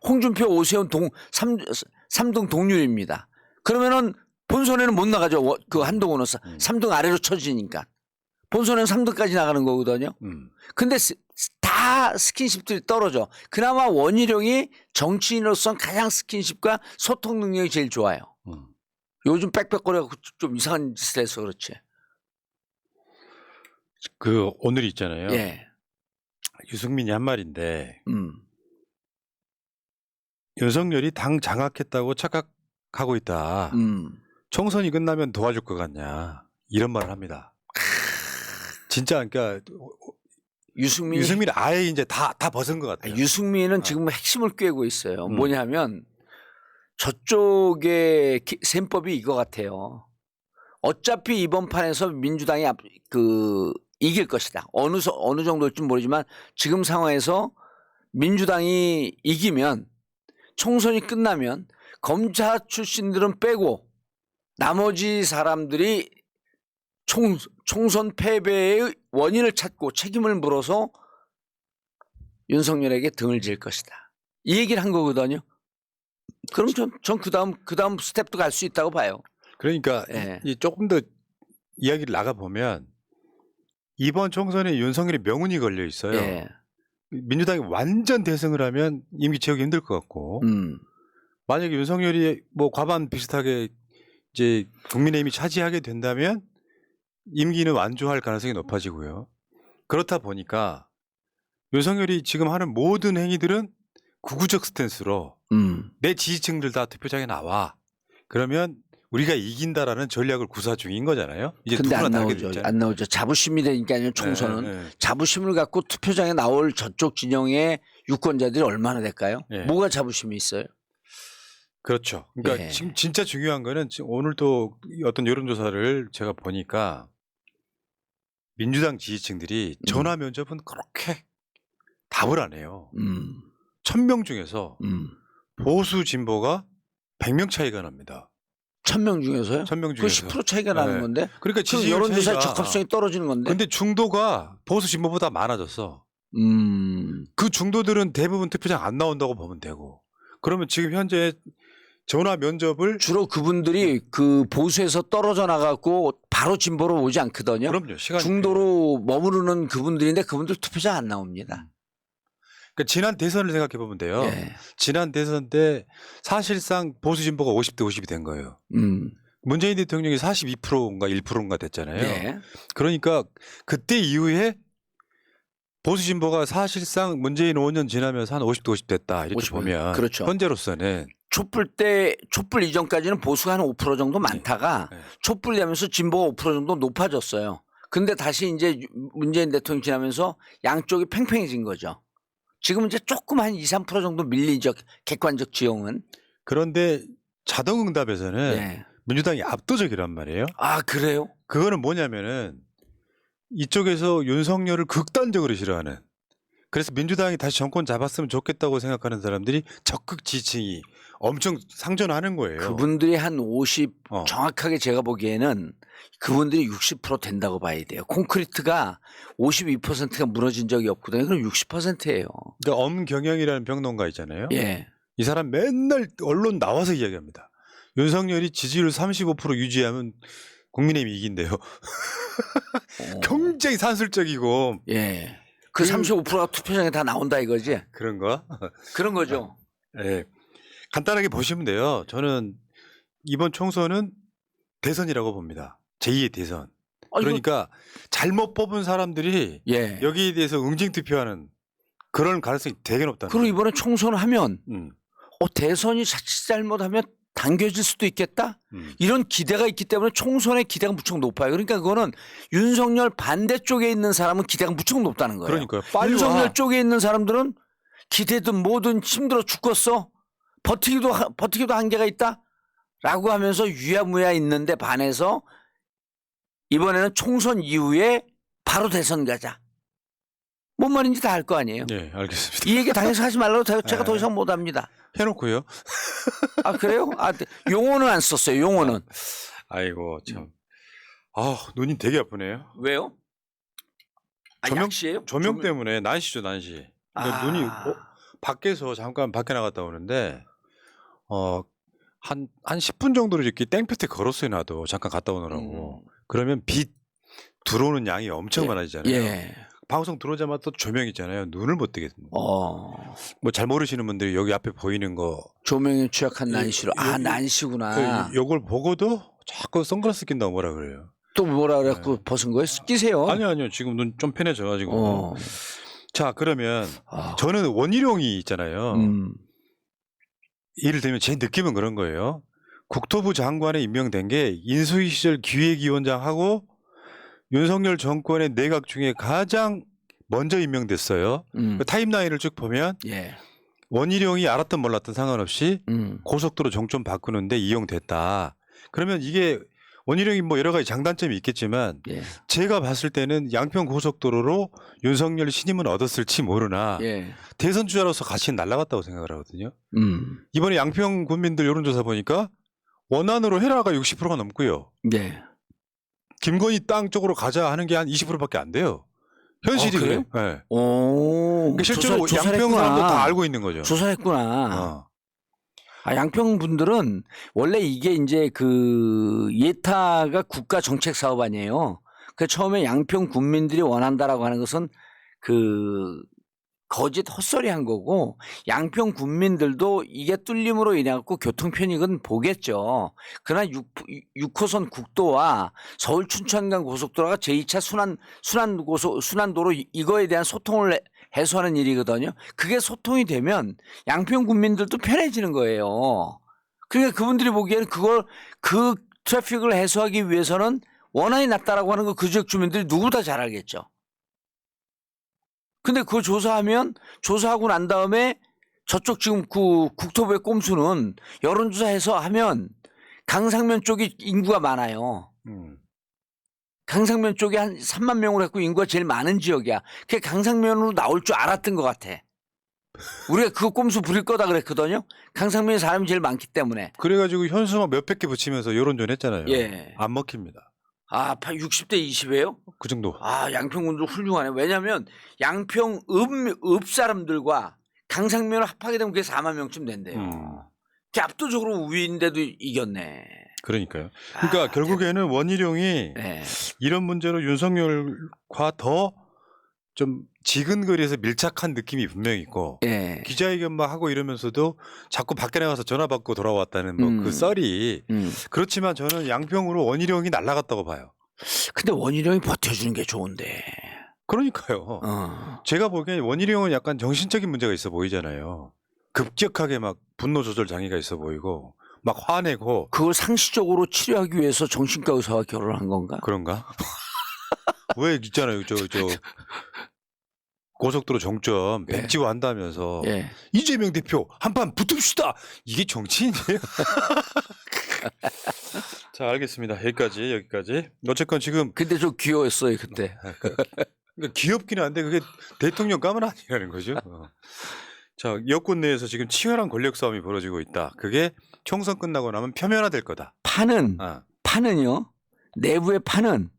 홍준표, 오세훈 3등 동률입니다. 그러면은 본선에는 못 나가죠. 그 한동훈은 3등 아래로 쳐지니까. 본선에는 3등까지 나가는 거거든요. 근데 다 스킨십들이 떨어져. 그나마 원희룡이 정치인으로서 가장 스킨십과 소통 능력이 제일 좋아요. 요즘 빽빽거려서 좀 이상한 짓을 해서 그렇지. 그 오늘 있잖아요. 예. 유승민이 한 말인데 윤석열이 당 장악했다고 착각하고 있다. 총선이 끝나면 도와줄 것 같냐 이런 말을 합니다. 진짜 그러니까 유승민이 아예 이제 다 벗은 것 같아요. 유승민은 지금 핵심을 꿰고 있어요. 뭐냐면 저쪽의 셈법이 이거 같아요. 어차피 이번 판에서 민주당이 이길 것이다. 어느 정도일지 모르지만 지금 상황에서 민주당이 이기면 총선이 끝나면 검사 출신들은 빼고 나머지 사람들이 총선 패배의 원인을 찾고 책임을 물어서 윤석열에게 등을 질 것이다. 이 얘기를 한 거거든요. 그럼 전 그다음 스텝도 갈 수 있다고 봐요. 그러니까 예. 조금 더 이야기를 나가 보면 이번 총선에 윤석열이 명운이 걸려 있어요. 예. 민주당이 완전 대승을 하면 임기 채우기 힘들 것 같고 만약에 윤석열이 뭐 과반 비슷하게 이제 국민의힘이 차지하게 된다면 임기는 완주할 가능성이 높아지고요. 그렇다 보니까 윤석열이 지금 하는 모든 행위들은 구구적 스탠스로 내 지지층들 다 투표장에 나와. 그러면 우리가 이긴다라는 전략을 구사 중인 거잖아요. 이제 근데 안 누구나 나오죠. 안 나오죠. 자부심이 되니까요. 총선은. 네. 자부심을 갖고 투표장에 나올 저쪽 진영의 유권자들이 얼마나 될까요? 네. 뭐가 자부심이 있어요? 그렇죠. 그러니까 예. 지금 진짜 중요한 거는 지금 오늘도 어떤 여론조사를 제가 보니까 민주당 지지층들이 전화 면접은 그렇게 답을 안 해요. 1000명 중에서 보수 진보가 100명 차이가 납니다. 1000명 중에서요? 1000명 그 중에서. 10% 차이가 나는 네. 건데. 그러니까 그 지지율 여론조사의 차이가- 적합성이 떨어지는 건데. 근데 중도가 보수 진보보다 많아졌어. 그 중도들은 대부분 투표장 안 나온다고 보면 되고. 그러면 지금 현재 전화 면접을 주로 그분들이 그 보수에서 떨어져 나가고 바로 진보로 오지 않거든요. 그럼요. 시간이 중도로 머무르는 그분들인데 그분들 투표장 안 나옵니다. 그러니까 지난 대선을 생각해 보면 돼요. 예. 지난 대선 때 사실상 보수 진보가 50대 50이 된 거예요. 문재인 대통령이 42%인가 1%인가 됐잖아요. 네. 그러니까 그때 이후에 보수 진보가 사실상 문재인 5년 지나면서 한 50대 50 됐다 이렇게 50. 보면 그렇죠. 현재로서는 촛불 이전까지는 보수가 한 5% 정도 많다가 네. 촛불 되면서 진보가 5% 정도 높아졌어요. 근데 다시 이제 문재인 대통령 지나면서 양쪽이 팽팽해진 거죠. 지금 이제 조금 한 2, 3% 정도 밀리죠. 객관적 지형은. 그런데 자동응답에서는 네. 민주당이 압도적이란 말이에요. 아, 그래요? 그거는 뭐냐면은 이쪽에서 윤석열을 극단적으로 싫어하는, 그래서 민주당이 다시 정권 잡았으면 좋겠다고 생각하는 사람들이 적극 지지층이 엄청 상존하는 거예요. 그분들이 한 50, 어. 정확하게 제가 보기에는 그분들이 60% 된다고 봐야 돼요. 콘크리트가 52%가 무너진 적이 없거든요. 그럼 60%예요. 그러니까 엄경영이라는 평론가 있잖아요. 예. 이 사람 맨날 언론 나와서 이야기합니다. 윤석열이 지지율 35% 유지하면 국민의힘이 이긴대요. 굉장히 산술적이고 예. 그 35%가 투표장에 다 나온다 이거지? 그런 거. 그런 거죠. 예. 간단하게 보시면 돼요. 저는 이번 총선은 대선이라고 봅니다. 제2의 대선. 아, 그러니까 잘못 뽑은 사람들이 예. 여기에 대해서 응징 투표하는 그런 가능성이 되게 높다는 그리고 거예요. 이번에 총선을 하면 음. 대선이 자칫 잘못하면 당겨질 수도 있겠다? 음. 이런 기대가 있기 때문에 총선의 기대가 무척 높아요. 그러니까 그거는 윤석열 반대쪽에 있는 사람은 기대가 무척 높다는 거예요. 그러니까요. 빨리 윤석열 와. 쪽에 있는 사람들은 기대든 뭐든 힘들어 죽겠어. 버티기도 한계가 있다. 라고 하면서 유야무야 있는데 반해서 이번에는 총선 이후에 바로 대선 가자. 뭔 말인지 다 알 거 아니에요. 네, 알겠습니다. 이 얘기 당연히 하지 말라고 제가 더 네. 이상 못 합니다. 해놓고요. 아, 그래요? 아, 용어는 안 썼어요. 용어는. 아이고 참. 아 눈이 되게 아프네요. 왜요? 아, 약시예요? 조명 때문에 난시죠 난시. 그러니까 눈이 밖에서 잠깐 밖에 나갔다 오는데 한 10분 정도를 이렇게 땡볕에 걸었어요 나도 잠깐 갔다 오느라고. 그러면 빛 들어오는 양이 엄청 많아지잖아요. 예. 방송 들어오자마자 또 조명 있잖아요. 눈을 못 뜨게 됩니다. 어. 뭐 잘 모르시는 분들이 여기 앞에 보이는 거 조명에 취약한 난시로. 아, 여기- 난시구나. 요걸 보고도 자꾸 선글라스 낀다고 뭐라 그래요. 또 뭐라 그래갖고 벗은 거예요? 끼세요? 아니요 지금 눈 좀 편해져가지고. 어. 자 그러면 아. 저는 원희룡이 있잖아요. 예를 들면 제 느낌은 그런 거예요. 국토부 장관에 임명된 게 인수위 시절 기획위원장하고 윤석열 정권의 내각 중에 가장 먼저 임명됐어요. 그 타임라인을 쭉 보면 예. 원희룡이 알았든 몰랐든 상관없이 음. 고속도로 종점 바꾸는데 이용됐다. 그러면 이게 원희룡이 뭐 여러 가지 장단점이 있겠지만 예. 제가 봤을 때는 양평 고속도로로 윤석열 신임은 얻었을지 모르나 예. 대선 주자로서 가치는 날라갔다고 생각을 하거든요. 음. 이번에 양평 군민들 여론조사 보니까 원안으로 해라가 60%가 넘고요. 예. 김건희 땅 쪽으로 가자 하는 게 한 20%밖에 안 돼요. 현실이 그래요? 그래요. 네. 오. 그러니까 실제로 조사를 양평 했구나. 사람도 다 알고 있는 거죠. 조사를 했구나. 어. 아, 양평 분들은 원래 이게 이제 그 예타가 국가 정책 사업 아니에요. 그 처음에 양평 군민들이 원한다라고 하는 것은 그 거짓 헛소리 한 거고 양평 군민들도 이게 뚫림으로 인해 갖고 교통 편익은 보겠죠. 그러나 6호선 국도와 서울 춘천간 고속도로가 제2차 순환도로 이거에 대한 소통을 해소하는 일이거든요. 그게 소통이 되면 양평 군민들도 편해지는 거예요. 그러니까 그분들이 보기에는 그 트래픽을 해소하기 위해서는 원안이 낫다라고 하는 거 그 지역 주민들이 누구보다 잘 알겠죠. 근데 그거 조사하고 난 다음에 저쪽 지금 그 국토부의 꼼수는 여론조사해서 하면 강상면 쪽이 인구가 많아요. 강상면 쪽이 한 3만 명으로 했고 인구가 제일 많은 지역이야. 그게 강상면으로 나올 줄 알았던 것 같아. 우리가 그거 꼼수 부릴 거다 그랬거든요. 강상면에 사람이 제일 많기 때문에. 그래가지고 현수막 몇백 개 붙이면서 여론전 했잖아요. 예. 안 먹힙니다. 아, 60대 20이에요? 그 정도. 아, 양평군들 훌륭하네. 왜냐면 양평 읍 사람들과 강상면을 합하게 되면 그게 4만 명쯤 된대요. 그게 압도적으로 우위인데도 이겼네. 그러니까요. 그러니까 결국에는 원희룡이 네. 이런 문제로 윤석열과 더 좀 지근거리에서 밀착한 느낌이 분명히 있고 네. 기자회견 막 하고 이러면서도 자꾸 밖에 나가서 전화 받고 돌아왔다는 뭐 그 썰이 그렇지만 저는 양평으로 원희룡이 날아갔다고 봐요. 근데 원희룡이 버텨주는 게 좋은데. 그러니까요. 제가 보기엔 원희룡은 약간 정신적인 문제가 있어 보이잖아요. 급격하게 막 분노 조절 장애가 있어 보이고 막 화내고. 그걸 상시적으로 치료하기 위해서 정신과 의사와 결혼한 건가? 그런가? 왜 있잖아요. 저 고속도로 종점 백지화 한다면서 예. 이재명 대표 한판 붙읍시다. 이게 정치인이에요? 자, 알겠습니다. 여기까지. 어쨌건 지금 근데 좀 귀여웠어요 그때. 그러니까 귀엽긴 한데 그게 대통령감은 아니라는 거죠. 자, 여권 내에서 지금 치열한 권력 싸움이 벌어지고 있다. 그게 총선 끝나고 나면 표면화될 거다. 판은요. 내부의 판은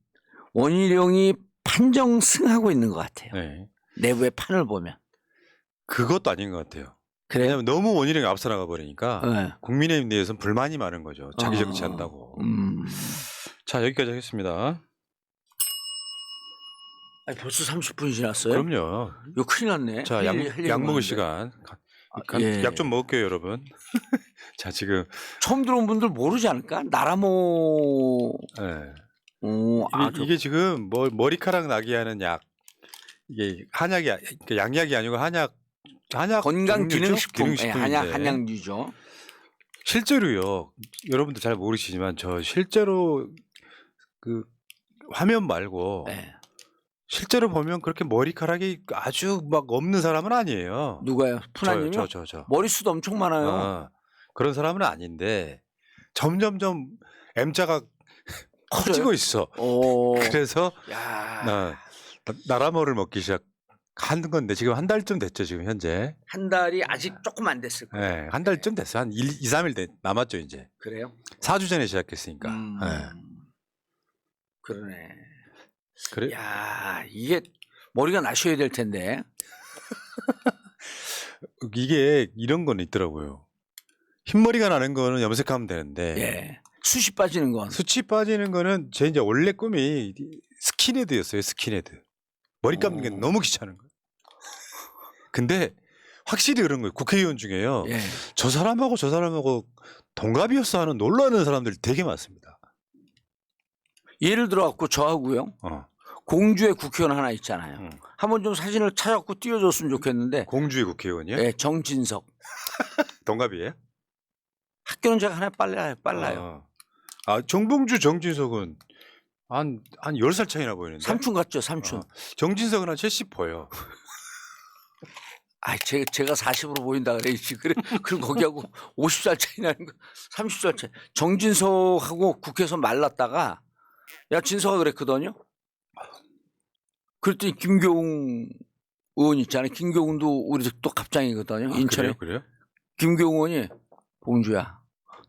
원희룡이 판정승하고 있는 것 같아요. 네. 내부의 판을 보면. 그것도 아닌 것 같아요. 그래요? 왜냐하면 너무 원희룡이 앞서 나가 버리니까 네. 국민의힘 내에서는 불만이 많은 거죠. 자기 정치한다고. 자, 여기까지 하겠습니다. 아니, 벌써 30분이 지났어요? 그럼요. 이거 큰일 났네. 자, 약 먹을 시간. 예. 약 좀 먹을게요, 여러분. 자, 지금 처음 들어온 분들 모르지 않을까? 나라모. 네. 오, 이게 지금 머리카락 나게 하는 약. 이게 한약이 그러니까 양약이 아니고 한약 건강기능식품. 기능식품인데 한약류죠. 실제로요. 여러분들 잘 모르시지만 저 실제로 그 화면 말고 네. 실제로 보면 그렇게 머리카락이 아주 막 없는 사람은 아니에요. 누가요? 푸나님이요? 저. 머리숱 엄청 많아요. 그런 사람은 아닌데 점점점 M자가 커지고 있어. 그래서 나라모를 먹기 시작한 건데 지금 한 달쯤 됐죠. 지금 현재. 한 달이 아직 조금 안 됐을 거예요. 네, 한 달쯤 됐어. 한 2, 3일 남았죠 이제. 그래요? 4주 전에 시작했으니까. 네. 그러네. 그래? 야, 이게 머리가 나셔야 될 텐데. 이게 이런 건 있더라고요. 흰머리가 나는 거는 염색하면 되는데. 예. 숱이 빠지는 건. 숱이 빠지는 거는 제 이제 원래 꿈이 스킨헤드였어요. 스킨헤드. 머리 감는 게 너무 귀찮은 거예요. 근데 확실히 그런 거예요. 국회의원 중에요. 예. 저 사람하고 동갑이었어 하는 놀라는 사람들 되게 많습니다. 예를 들어 갖고 저하고요. 공주의 국회의원 하나 있잖아요. 한번 좀 사진을 찾아갖고 띄워줬으면 좋겠는데. 공주의 국회의원이요? 네, 정진석. 동갑이에요? 학교는 제가 하나 빨라요. 정봉주, 정진석은 한 10살 차이나 보이는데. 삼촌 같죠, 삼촌. 정진석은 한 70 보여. 제가 40으로 보인다 그래야지. 그래. 그럼 거기하고 50살 차이 나는 거, 30살 차이. 정진석하고 국회에서 말랐다가 야 진석아 그랬거든요. 그랬더니 김교웅 의원 있잖아요. 김교웅도 우리 또 갑장이거든요. 인천에. 그래요? 김교웅 의원이 봉주야,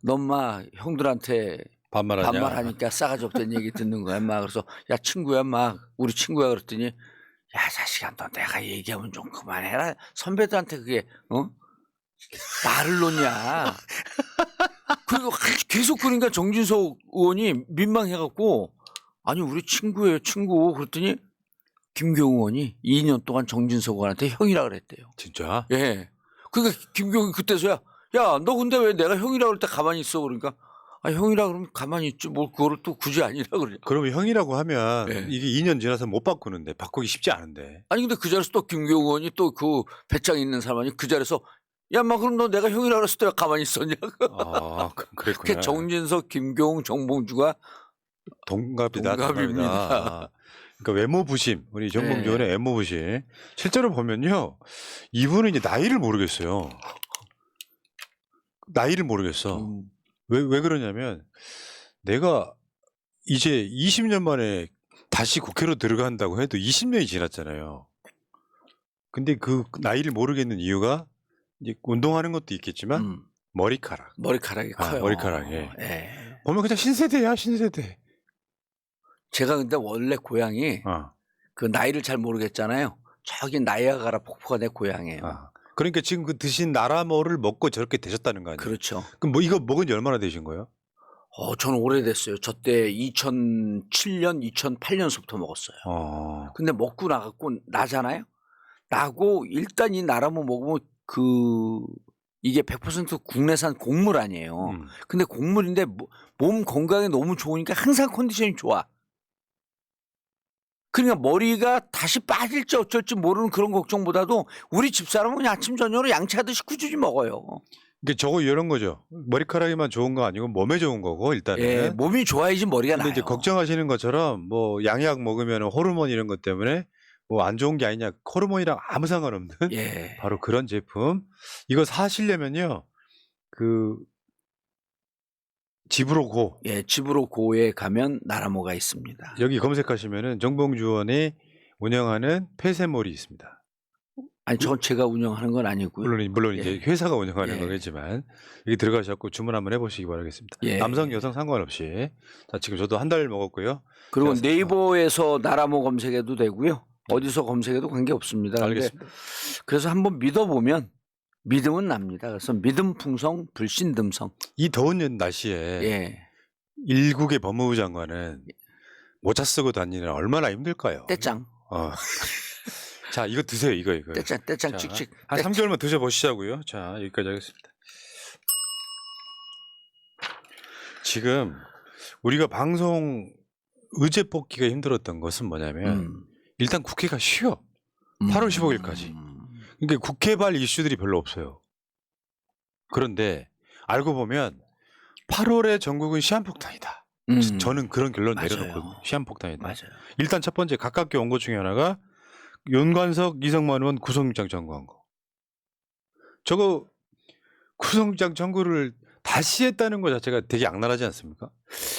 너 엄마 형들한테 반말하냐? 반말하니까 싸가지 없다는 얘기 듣는 거야. 엄마 그래서 야 친구야, 막 우리 친구야 그랬더니 야 자식아 너 내가 얘기하면 좀 그만해라. 선배들한테 그게 말을 놓냐. 그리고 계속 그러니까 정진석 의원이 민망해갖고 아니 우리 친구예요 친구 그랬더니 김교웅 의원이 2년 동안 정진석 의원한테 형이라 그랬대요. 진짜? 예. 그러니까 김교웅이 그때서야 야 너 근데 왜 내가 형이라 그럴 때 가만히 있어 그러니까 형이라 그러면 가만히 있지 뭘 그거를 또 굳이 아니라 그래. 그러면 형이라고 하면 네. 이게 2년 지나서 못 바꾸는데 바꾸기 쉽지 않은데. 아니 근데 그 자리에서 또 김교웅 의원이 또 그 배짱 있는 사람이 그 자리에서 야 막 그럼 너 내가 형이라 그랬을 때 왜 가만히 있었냐고. 그랬구나. 그게 정진석, 김교웅, 정봉주가 동갑이다. 동갑입니다. 그러니까 외모 부심, 우리 정봉주 네. 의원의 외모 부심. 실제로 보면요, 이분은 이제 나이를 모르겠어요. 나이를 모르겠어. 왜 그러냐면 내가 이제 20년 만에 다시 국회로 들어간다고 해도 20년이 지났잖아요. 근데 그 나이를 모르겠는 이유가 이제 운동하는 것도 있겠지만 머리카락이 커요. 머리카락이. 예. 보면 그냥 신세대야, 신세대. 제가 근데 원래 고향이 그 나이를 잘 모르겠잖아요. 저기 나이아가라 폭포가 내 고향이에요. 그러니까 지금 그 드신 나라모를 먹고 저렇게 되셨다는 거 아니에요? 그렇죠. 그럼 뭐 이거 먹은 지 얼마나 되신 거예요? 저는 오래됐어요. 저 때 2007년, 2008년서부터 먹었어요. 근데 먹고 나갖고 나잖아요. 나고 일단 이 나라모 먹으면 이게 100% 국내산 곡물 아니에요. 근데 곡물인데 몸 건강에 너무 좋으니까 항상 컨디션이 좋아. 그러니까 머리가 다시 빠질지 어쩔지 모르는 그런 걱정보다도 우리 집사람은 그냥 아침 저녁으로 양치하듯이 꾸준히 먹어요. 그러니까 저거 이런 거죠. 머리카락이만 좋은 거 아니고 몸에 좋은 거고 일단은. 예, 몸이 좋아야지 머리가 근데 나요. 이제 걱정하시는 것처럼 뭐 양약 먹으면 호르몬 이런 것 때문에 뭐 안 좋은 게 아니냐. 호르몬이랑 아무 상관없는 예. 바로 그런 제품. 이거 사시려면요. 집으로 고. 예, 집으로 고에 가면 나라모가 있습니다. 여기 검색하시면은 정봉주 의원이 운영하는 폐쇄몰이 있습니다. 아니 저건 제가 운영하는 건 아니고요. 물론 이제 회사가 운영하는 예. 거겠지만 여기 들어가셔서 주문 한번 해보시기 바라겠습니다. 예. 남성 여성 상관없이. 자 지금 저도 한 달 먹었고요. 그리고 네이버에서 나라모 검색해도 되고요. 어디서 검색해도 관계없습니다. 알겠습니다. 그래서 한번 믿어보면 믿음은 납니다. 그래서 믿음 풍성 불신듬성. 이 더운 날씨에 예. 일국의 법무부 장관은 모자 쓰고 다니는 얼마나 힘들까요? 떼짱. 자 이거 드세요. 이거. 떼짱 찍찍. 한 3개월만 드셔보시자고요. 자 여기까지 하겠습니다. 지금 우리가 방송 의제 뽑기가 힘들었던 것은 뭐냐면 일단 국회가 쉬어. 8월 15일까지. 그러니까 국회발 이슈들이 별로 없어요. 그런데 알고 보면 8월에 전국은 시한폭탄이다. 저는 그런 결론 내려놓거든요. 시한폭탄이다. 맞아요. 일단 첫 번째 가깝게 온 것 중에 하나가 윤관석, 이성만 의원 구속영장 청구한 거. 저거 구속영장 청구를 다시 했다는 것 자체가 되게 악랄하지 않습니까?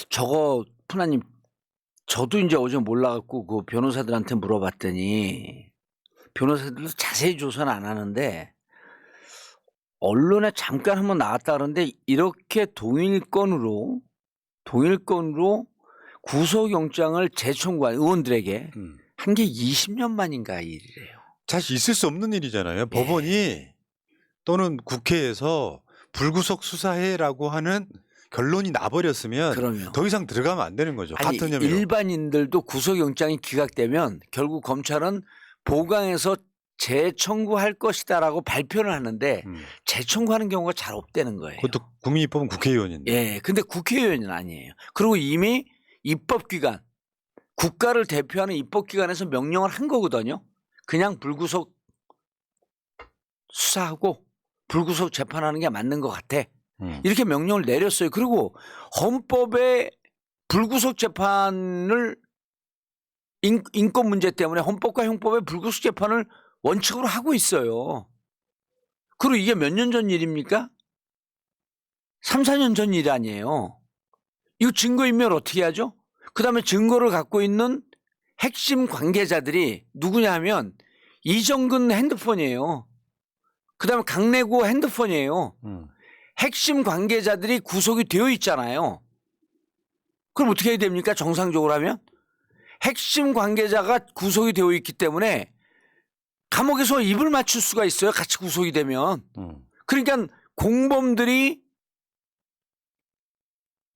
저거 푸나님 저도 이제 어제 몰라갖고 그 변호사들한테 물어봤더니 변호사들도 자세히 조사는 안 하는데 언론에 잠깐 한번 나왔다 그러는데 이렇게 동일건으로 구속영장을 재청구한 의원들에게 한 게 20년 만인가 일이래요. 사실 있을 수 없는 일이잖아요. 법원이 또는 국회에서 불구속 수사해라고 하는 결론이 나버렸으면 그러면 더 이상 들어가면 안 되는 거죠. 아니, 같은 혐의로. 일반인들도 구속영장이 기각되면 결국 검찰은 보강해서 재청구할 것이다라고 발표를 하는데 재청구하는 경우가 잘 없다는 거예요. 그것도 국민이 뽑은 국회의원인데. 예, 근데 국회의원은 아니에요. 그리고 이미 입법기관, 국가를 대표하는 입법기관에서 명령을 한 거거든요. 그냥 불구속 수사하고 불구속 재판하는 게 맞는 것 같아. 이렇게 명령을 내렸어요. 그리고 헌법에 불구속 재판을 인권 문제 때문에 헌법과 형법에 불구속 재판을 원칙으로 하고 있어요. 그리고 이게 몇 년 전 일입니까? 3, 4년 전 일 아니에요. 이거 증거인멸 어떻게 하죠? 그다음에 증거를 갖고 있는 핵심 관계자들이 누구냐 하면 이정근 핸드폰이에요. 그다음에 강내구 핸드폰이에요. 핵심 관계자들이 구속이 되어 있잖아요. 그럼 어떻게 해야 됩니까? 정상적으로 하면? 핵심 관계자가 구속이 되어 있기 때문에 감옥에서 입을 맞출 수가 있어요. 같이 구속이 되면. 그러니까 공범들이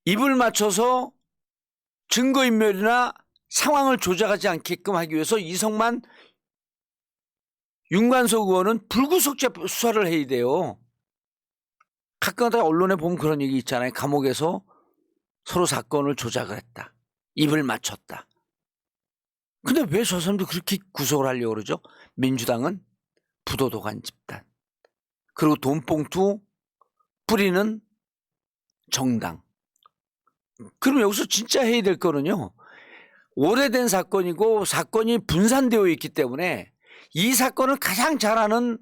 입을 맞춰서 증거인멸이나 상황을 조작하지 않게끔 하기 위해서 이성만 윤관석 의원은 불구속 수사를 해야 돼요. 가끔가다 언론에 보면 그런 얘기 있잖아요. 감옥에서 서로 사건을 조작을 했다. 입을 맞췄다. 근데 왜 저 사람도 그렇게 구속을 하려고 그러죠? 민주당은 부도덕한 집단. 그리고 돈봉투 뿌리는 정당. 그럼 여기서 진짜 해야 될 거는요. 오래된 사건이고 사건이 분산되어 있기 때문에 이 사건을 가장 잘 아는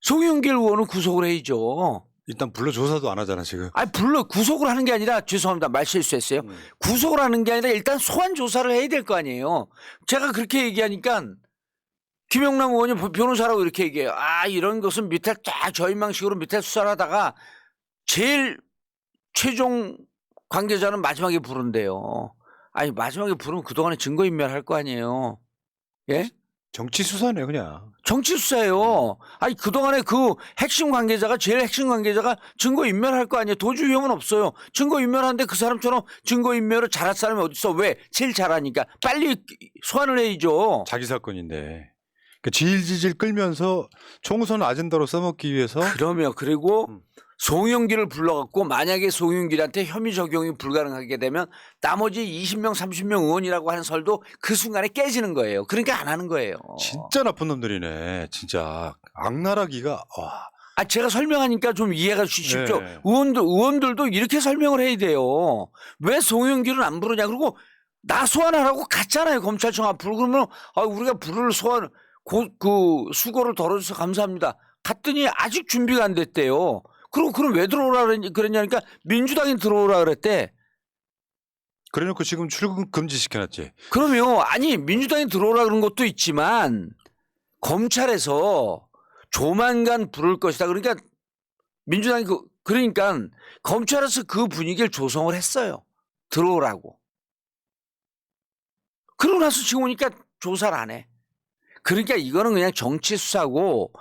송영길 의원은 구속을 해야죠. 일단 불러 조사도 안 하잖아 지금. 아니 불러 구속을 하는 게 아니라 죄송합니다. 말 실수했어요. 구속을 하는 게 아니라 일단 소환 조사를 해야 될 거 아니에요. 제가 그렇게 얘기하니까 김영남 의원이 변호사라고 이렇게 얘기해요. 아 이런 것은 밑에 쫙 저인망식으로 밑에 수사를 하다가 제일 최종 관계자는 마지막에 부른대요. 아니 마지막에 부르면 그동안에 증거인멸할 거 아니에요. 예? 정치 수사네 그냥. 정치 수사예요. 아니 그동안에 그 핵심 관계자가 제일 핵심 관계자가 증거인멸할 거 아니에요. 도주 위험은 없어요. 증거인멸하는데 그 사람처럼 증거인멸을 잘할 사람이 어디 있어. 왜? 제일 잘하니까. 빨리 소환을 해야죠. 자기 사건인데. 그러니까 질질질 끌면서 총선 아젠다로 써먹기 위해서. 그러면 그리고 송영길을 불러갖고 만약에 송영길한테 혐의 적용이 불가능하게 되면 나머지 20명 30명 의원이라고 하는 설도 그 순간에 깨지는 거예요. 그러니까 안 하는 거예요. 진짜 나쁜 놈들이네. 진짜 악랄하기가. 와. 아 제가 설명하니까 좀 이해가 쉽죠. 네. 의원들도 이렇게 설명을 해야 돼요. 왜 송영길은 안 부르냐. 그리고 나 소환하라고 갔잖아요. 검찰청 앞으로. 그러면 아 우리가 부를 소환 그 수고를 덜어줘서 감사합니다. 갔더니 아직 준비가 안 됐대요. 그럼 왜 들어오라 그랬냐니까 민주당이 들어오라 그랬대. 그래놓고 지금 출근 금지 시켜놨지. 그러면 아니 민주당이 들어오라 그런 것도 있지만 검찰에서 조만간 부를 것이다. 그러니까 민주당이 그러니까 검찰에서 그 분위기를 조성을 했어요. 들어오라고. 그러고 나서 지금 오니까 조사를 안 해. 그러니까 이거는 그냥 정치 수사고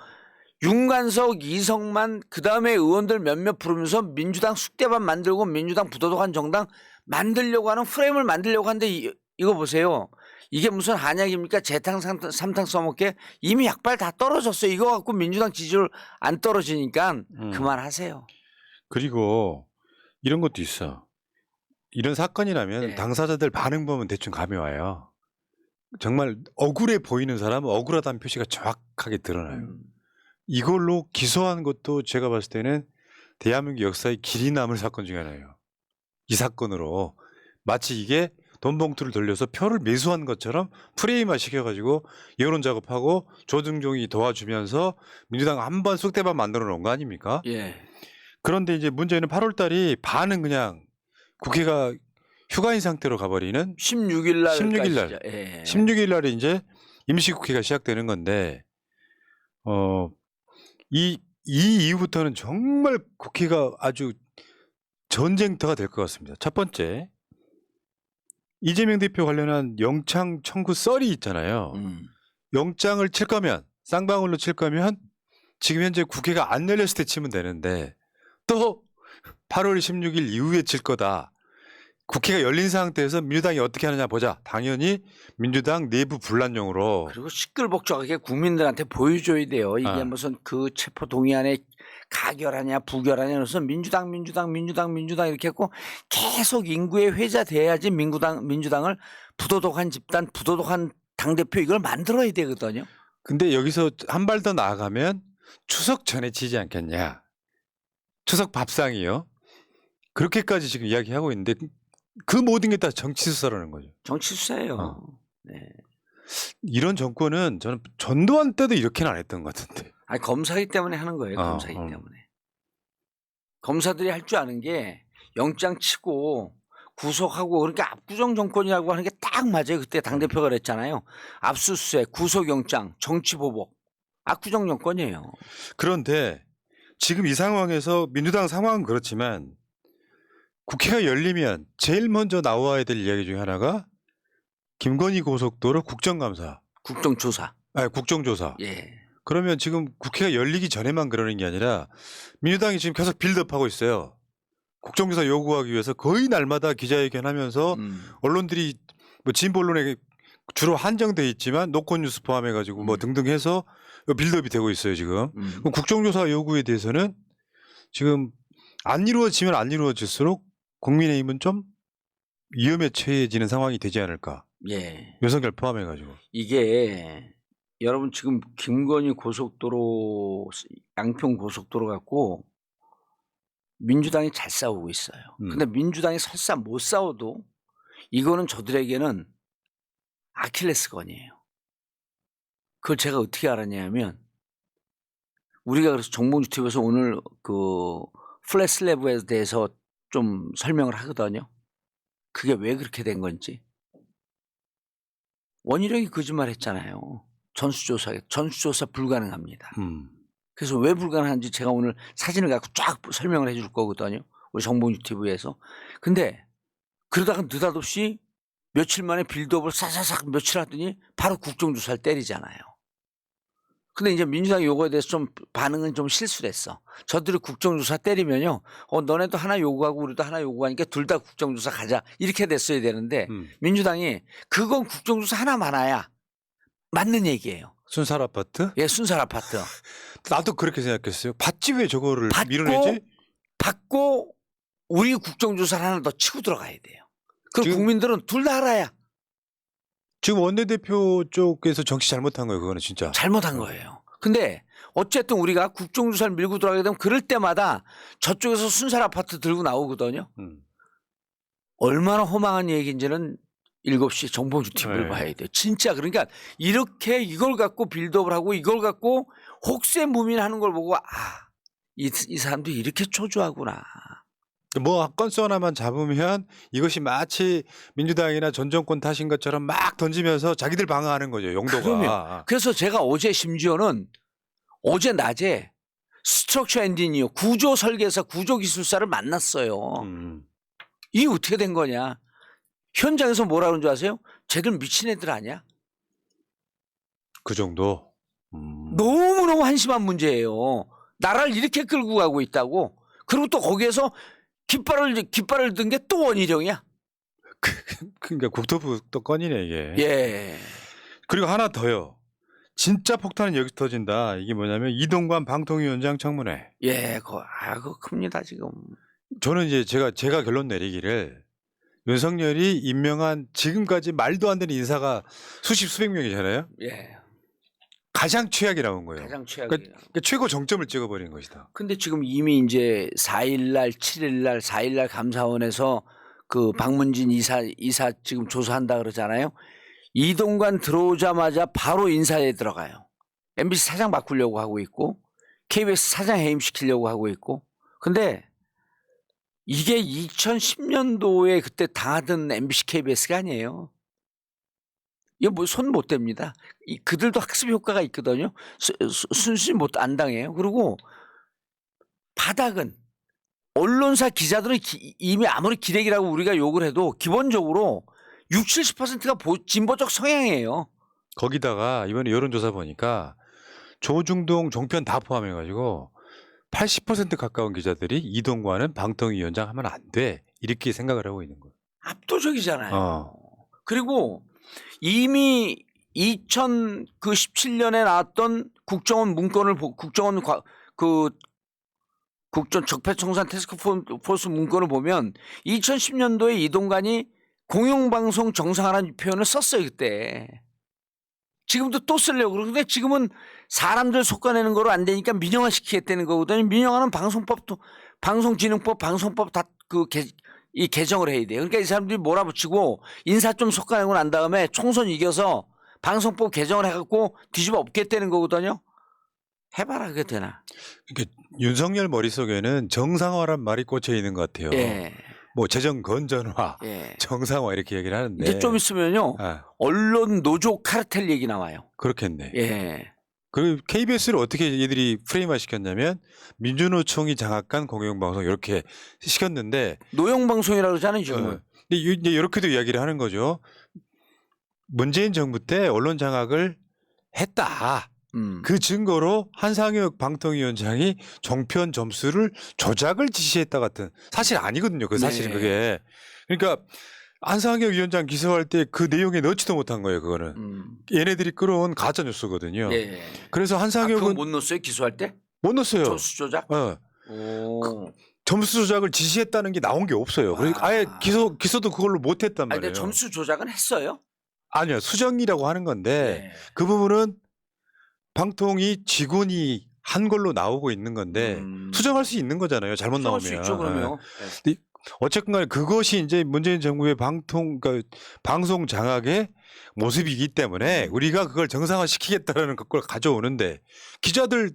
윤관석, 이성만 그다음에 의원들 몇몇 부르면서 민주당 쑥대밭 만들고 민주당 부도덕한 정당 만들려고 하는 프레임을 만들려고 하는데 이거 보세요. 이게 무슨 한약입니까? 재탕 삼탕 써먹게 이미 약발 다 떨어졌어요. 이거 갖고 민주당 지지율 안 떨어지니까 그만하세요. 그리고 이런 것도 있어. 이런 사건이 나면 네. 당사자들 반응 보면 대충 감이 와요. 정말 억울해 보이는 사람은 억울하다는 표시가 정확하게 드러나요. 이걸로 기소한 것도 제가 봤을 때는 대한민국 역사에 길이 남을 사건 중에 하나예요. 이 사건으로 마치 이게 돈 봉투를 돌려서 표를 매수한 것처럼 프레임화 시켜가지고 여론 작업하고 조중종이 도와주면서 민주당 한번 쑥대밭 만들어 놓은 거 아닙니까? 예. 그런데 이제 문제는 8월 달이 반은 그냥 국회가 휴가인 상태로 가버리는 16일 날. 16일 날. 예. 16일 날에 이제 임시국회가 시작되는 건데, 이 이후부터는 정말 국회가 아주 전쟁터가 될 것 같습니다. 첫 번째, 이재명 대표 관련한 영장 청구 썰이 있잖아요. 영장을 칠 거면, 쌍방울로 칠 거면 지금 현재 국회가 안 열렸을 때 치면 되는데 또 8월 16일 이후에 칠 거다. 국회가 열린 상태에서 민주당이 어떻게 하느냐 보자. 당연히 민주당 내부 분란용으로. 그리고 시끌벅적하게 국민들한테 보여줘야 돼요. 이게 무슨 그 체포 동의안에 가결하냐 부결하냐 그래서 민주당 이렇게 했고 계속 인구의 회자돼야지 민주당을 부도덕한 집단 부도덕한 당대표 이걸 만들어야 되거든요. 근데 여기서 한 발 더 나아가면 추석 전에 치지 않겠냐. 추석 밥상이요. 그렇게까지 지금 이야기하고 있는데 그 모든 게 다 정치 수사라는 거죠. 정치 수사예요. 어. 네. 이런 정권은 저는 전두환 때도 이렇게는 안 했던 것 같은데. 아니 검사기 때문에 하는 거예요. 검사기 때문에. 검사들이 할 줄 아는 게 영장 치고 구속하고 그러니까 압구정 정권이라고 하는 게 딱 맞아요. 그때 당대표가 그랬잖아요. 압수수색, 구속영장, 정치보복. 압구정 정권이에요. 그런데 지금 이 상황에서 민주당 상황은 그렇지만 국회가 열리면 제일 먼저 나와야 될 이야기 중에 하나가 김건희 고속도로 국정감사, 국정조사. 국정조사. 예. 그러면 지금 국회가 열리기 전에만 그러는 게 아니라 민주당이 지금 계속 빌드업하고 있어요. 국정조사 요구하기 위해서 거의 날마다 기자회견하면서 언론들이 뭐 진보 언론에 주로 한정돼 있지만 노컷뉴스 포함해가지고 뭐 등등 해서 빌드업이 되고 있어요 지금. 그럼 국정조사 요구에 대해서는 지금 안 이루어지면 안 이루어질수록 국민의힘은 좀 위험에 처해지는 상황이 되지 않을까. 예. 윤석열 포함해가지고. 이게 여러분 지금 김건희 고속도로 양평 고속도로 갖고 민주당이 잘 싸우고 있어요. 근데 민주당이 설사 못 싸워도 이거는 저들에게는 아킬레스건이에요. 그걸 제가 어떻게 알았냐면 우리가 그래서 정봉주 TV에서 오늘 그 플랫슬랩에 대해서 좀 설명을 하거든요. 그게 왜 그렇게 된 건지. 원희룡이 거짓말 했잖아요. 전수조사 불가능합니다. 그래서 왜 불가능한지 제가 오늘 사진을 갖고 쫙 설명을 해줄 거거든요. 우리 정봉주 TV에서. 근데 그러다가 느닷없이 며칠 만에 빌드업을 사사삭 며칠 하더니 바로 국정조사를 때리잖아요. 근데 이제 민주당 요거에 대해서 좀 반응은 좀 실수했어. 저들이 국정조사 때리면요. 너네도 하나 요구하고 우리도 하나 요구하니까 둘 다 국정조사 가자. 이렇게 됐어야 되는데 민주당이 그건 국정조사 하나 많아야 맞는 얘기예요. 순살 아파트? 예, 순살 아파트. 나도 그렇게 생각했어요. 받지 왜 저거를 밀어내지? 받고 우리 국정조사를 하나 더 치고 들어가야 돼요. 그리고 국민들은 둘 다 알아야. 지금 원내대표 쪽에서 정치 잘못한 거예요. 그거는 진짜. 잘못한 거예요. 근데 어쨌든 우리가 국정조사를 밀고 들어가게 되면 그럴 때마다 저쪽에서 순살 아파트 들고 나오거든요. 얼마나 허망한 얘기인지는 7시 정봉주 TV를 봐야 돼요. 진짜 그러니까 이렇게 이걸 갖고 빌드업을 하고 이걸 갖고 혹세무민하는 걸 보고 이 사람도 이렇게 초조하구나. 뭐 건수 하나만 잡으면 이것이 마치 민주당이나 전 정권 탓인 것처럼 막 던지면서 자기들 방어하는 거죠. 용도가. 그래서 제가 어제 심지어는 어제 낮에 스트럭처 엔지니어 구조 설계사 구조 기술사를 만났어요. 이게 어떻게 된 거냐. 현장에서 뭐라 그런 줄 아세요? 쟤들 미친 애들 아니야? 그 정도? 너무너무 한심한 문제예요. 나라를 이렇게 끌고 가고 있다고. 그리고 또 거기에서 깃발을 든 게 또 원희룡이야. 그러니까 국토부 또 건이네 이게. 예. 그리고 하나 더요. 진짜 폭탄은 여기서 터진다. 이게 뭐냐면 이동관 방통위원장 청문회. 예, 그거 큽니다 지금. 저는 이제 제가 결론 내리기를 윤석열이 임명한 지금까지 말도 안 되는 인사가 수백 명이잖아요. 예. 가장 최악이 나온 거예요. 가장 최악이. 그러니까 최고 정점을 찍어버린 것이다. 근데 지금 이미 이제 4일날, 7일날, 4일날 감사원에서 그 박문진 이사 지금 조사한다 그러잖아요. 이동관 들어오자마자 바로 인사에 들어가요. MBC 사장 바꾸려고 하고 있고 KBS 사장 해임시키려고 하고 있고. 근데 이게 2010년도에 그때 당하던 MBC KBS가 아니에요. 이거 뭐 손 못 댑니다. 그들도 학습 효과가 있거든요. 순순히 못 안 당해요. 그리고 바닥은 언론사 기자들은 이미 아무리 기레기라고 우리가 욕을 해도 기본적으로 60-70%가 진보적 성향이에요. 거기다가 이번에 여론조사 보니까 조중동 종편 다 포함해가지고 80% 가까운 기자들이 이동관은 방통위원장 하면 안 돼. 이렇게 생각을 하고 있는 거예요. 압도적이잖아요. 그리고 이미 2017년에 나왔던 국정원 문건을 국정원 국정 적폐청산 태스크포스 문건을 보면 2010년도에 이동관이 공영방송 정상화라는 표현을 썼어요 그때. 지금도 또 쓰려고 그러는데 지금은 사람들 속아내는 거로 안 되니까 민영화시키겠다는 거거든요. 민영화는 방송법도 방송진흥법, 방송법 다 이 개정을 해야 돼요. 그러니까 이 사람들이 몰아붙이고 인사 좀 솎아내고 난 다음에 총선 이겨서 방송법 개정을 해갖고 뒤집어 엎겠다는 거거든요. 해봐라 그게 되나? 그러니까 윤석열 머릿속에는 정상화란 말이 꽂혀 있는 것 같아요. 예. 뭐 재정 건전화, 예. 정상화 이렇게 얘기를 하는데 이제 좀 있으면요. 아, 언론 노조 카르텔 얘기 나와요. 그렇겠네. 예. 그리고 KBS를 어떻게 얘들이 프레임화 시켰냐면 민주노총이 장악한 공영방송 이렇게 시켰는데 노영방송이라고 그러잖아요 지금은. 근데 이제 이렇게도 이야기를 하는 거죠. 문재인 정부 때 언론 장악을 했다. 그 증거로 한상혁 방통위원장이 종편 점수를 조작을 지시했다 같은 사실 아니거든요. 그 사실은 네. 그게. 그러니까 한상혁 위원장 기소할 때 그 내용에 넣지도 못한 거예요. 그거는. 얘네들이 끌어온 가짜 뉴스거든요. 예. 그래서 그건 한상혁은 못 넣었어요 기소할 때? 못 넣었어요. 점수 조작? 어. 오. 점수 조작을 지시했다는 게 나온 게 없어요. 그러니까 아예 기소도 그걸로 못 했단 아니, 말이에요. 근데 점수 조작은 했어요? 아니요. 수정이라고 하는 건데 네. 그 부분은 방통위 직원이 한 걸로 나오고 있는 건데 수정할 수 있는 거잖아요. 잘못 수정할 나오면. 수 있죠 그러면. 네. 어쨌건 간에 그것이 이제 문재인 정부의 그러니까 방송 장악의 모습이기 때문에 우리가 그걸 정상화시키겠다라는 그걸 가져오는데 기자들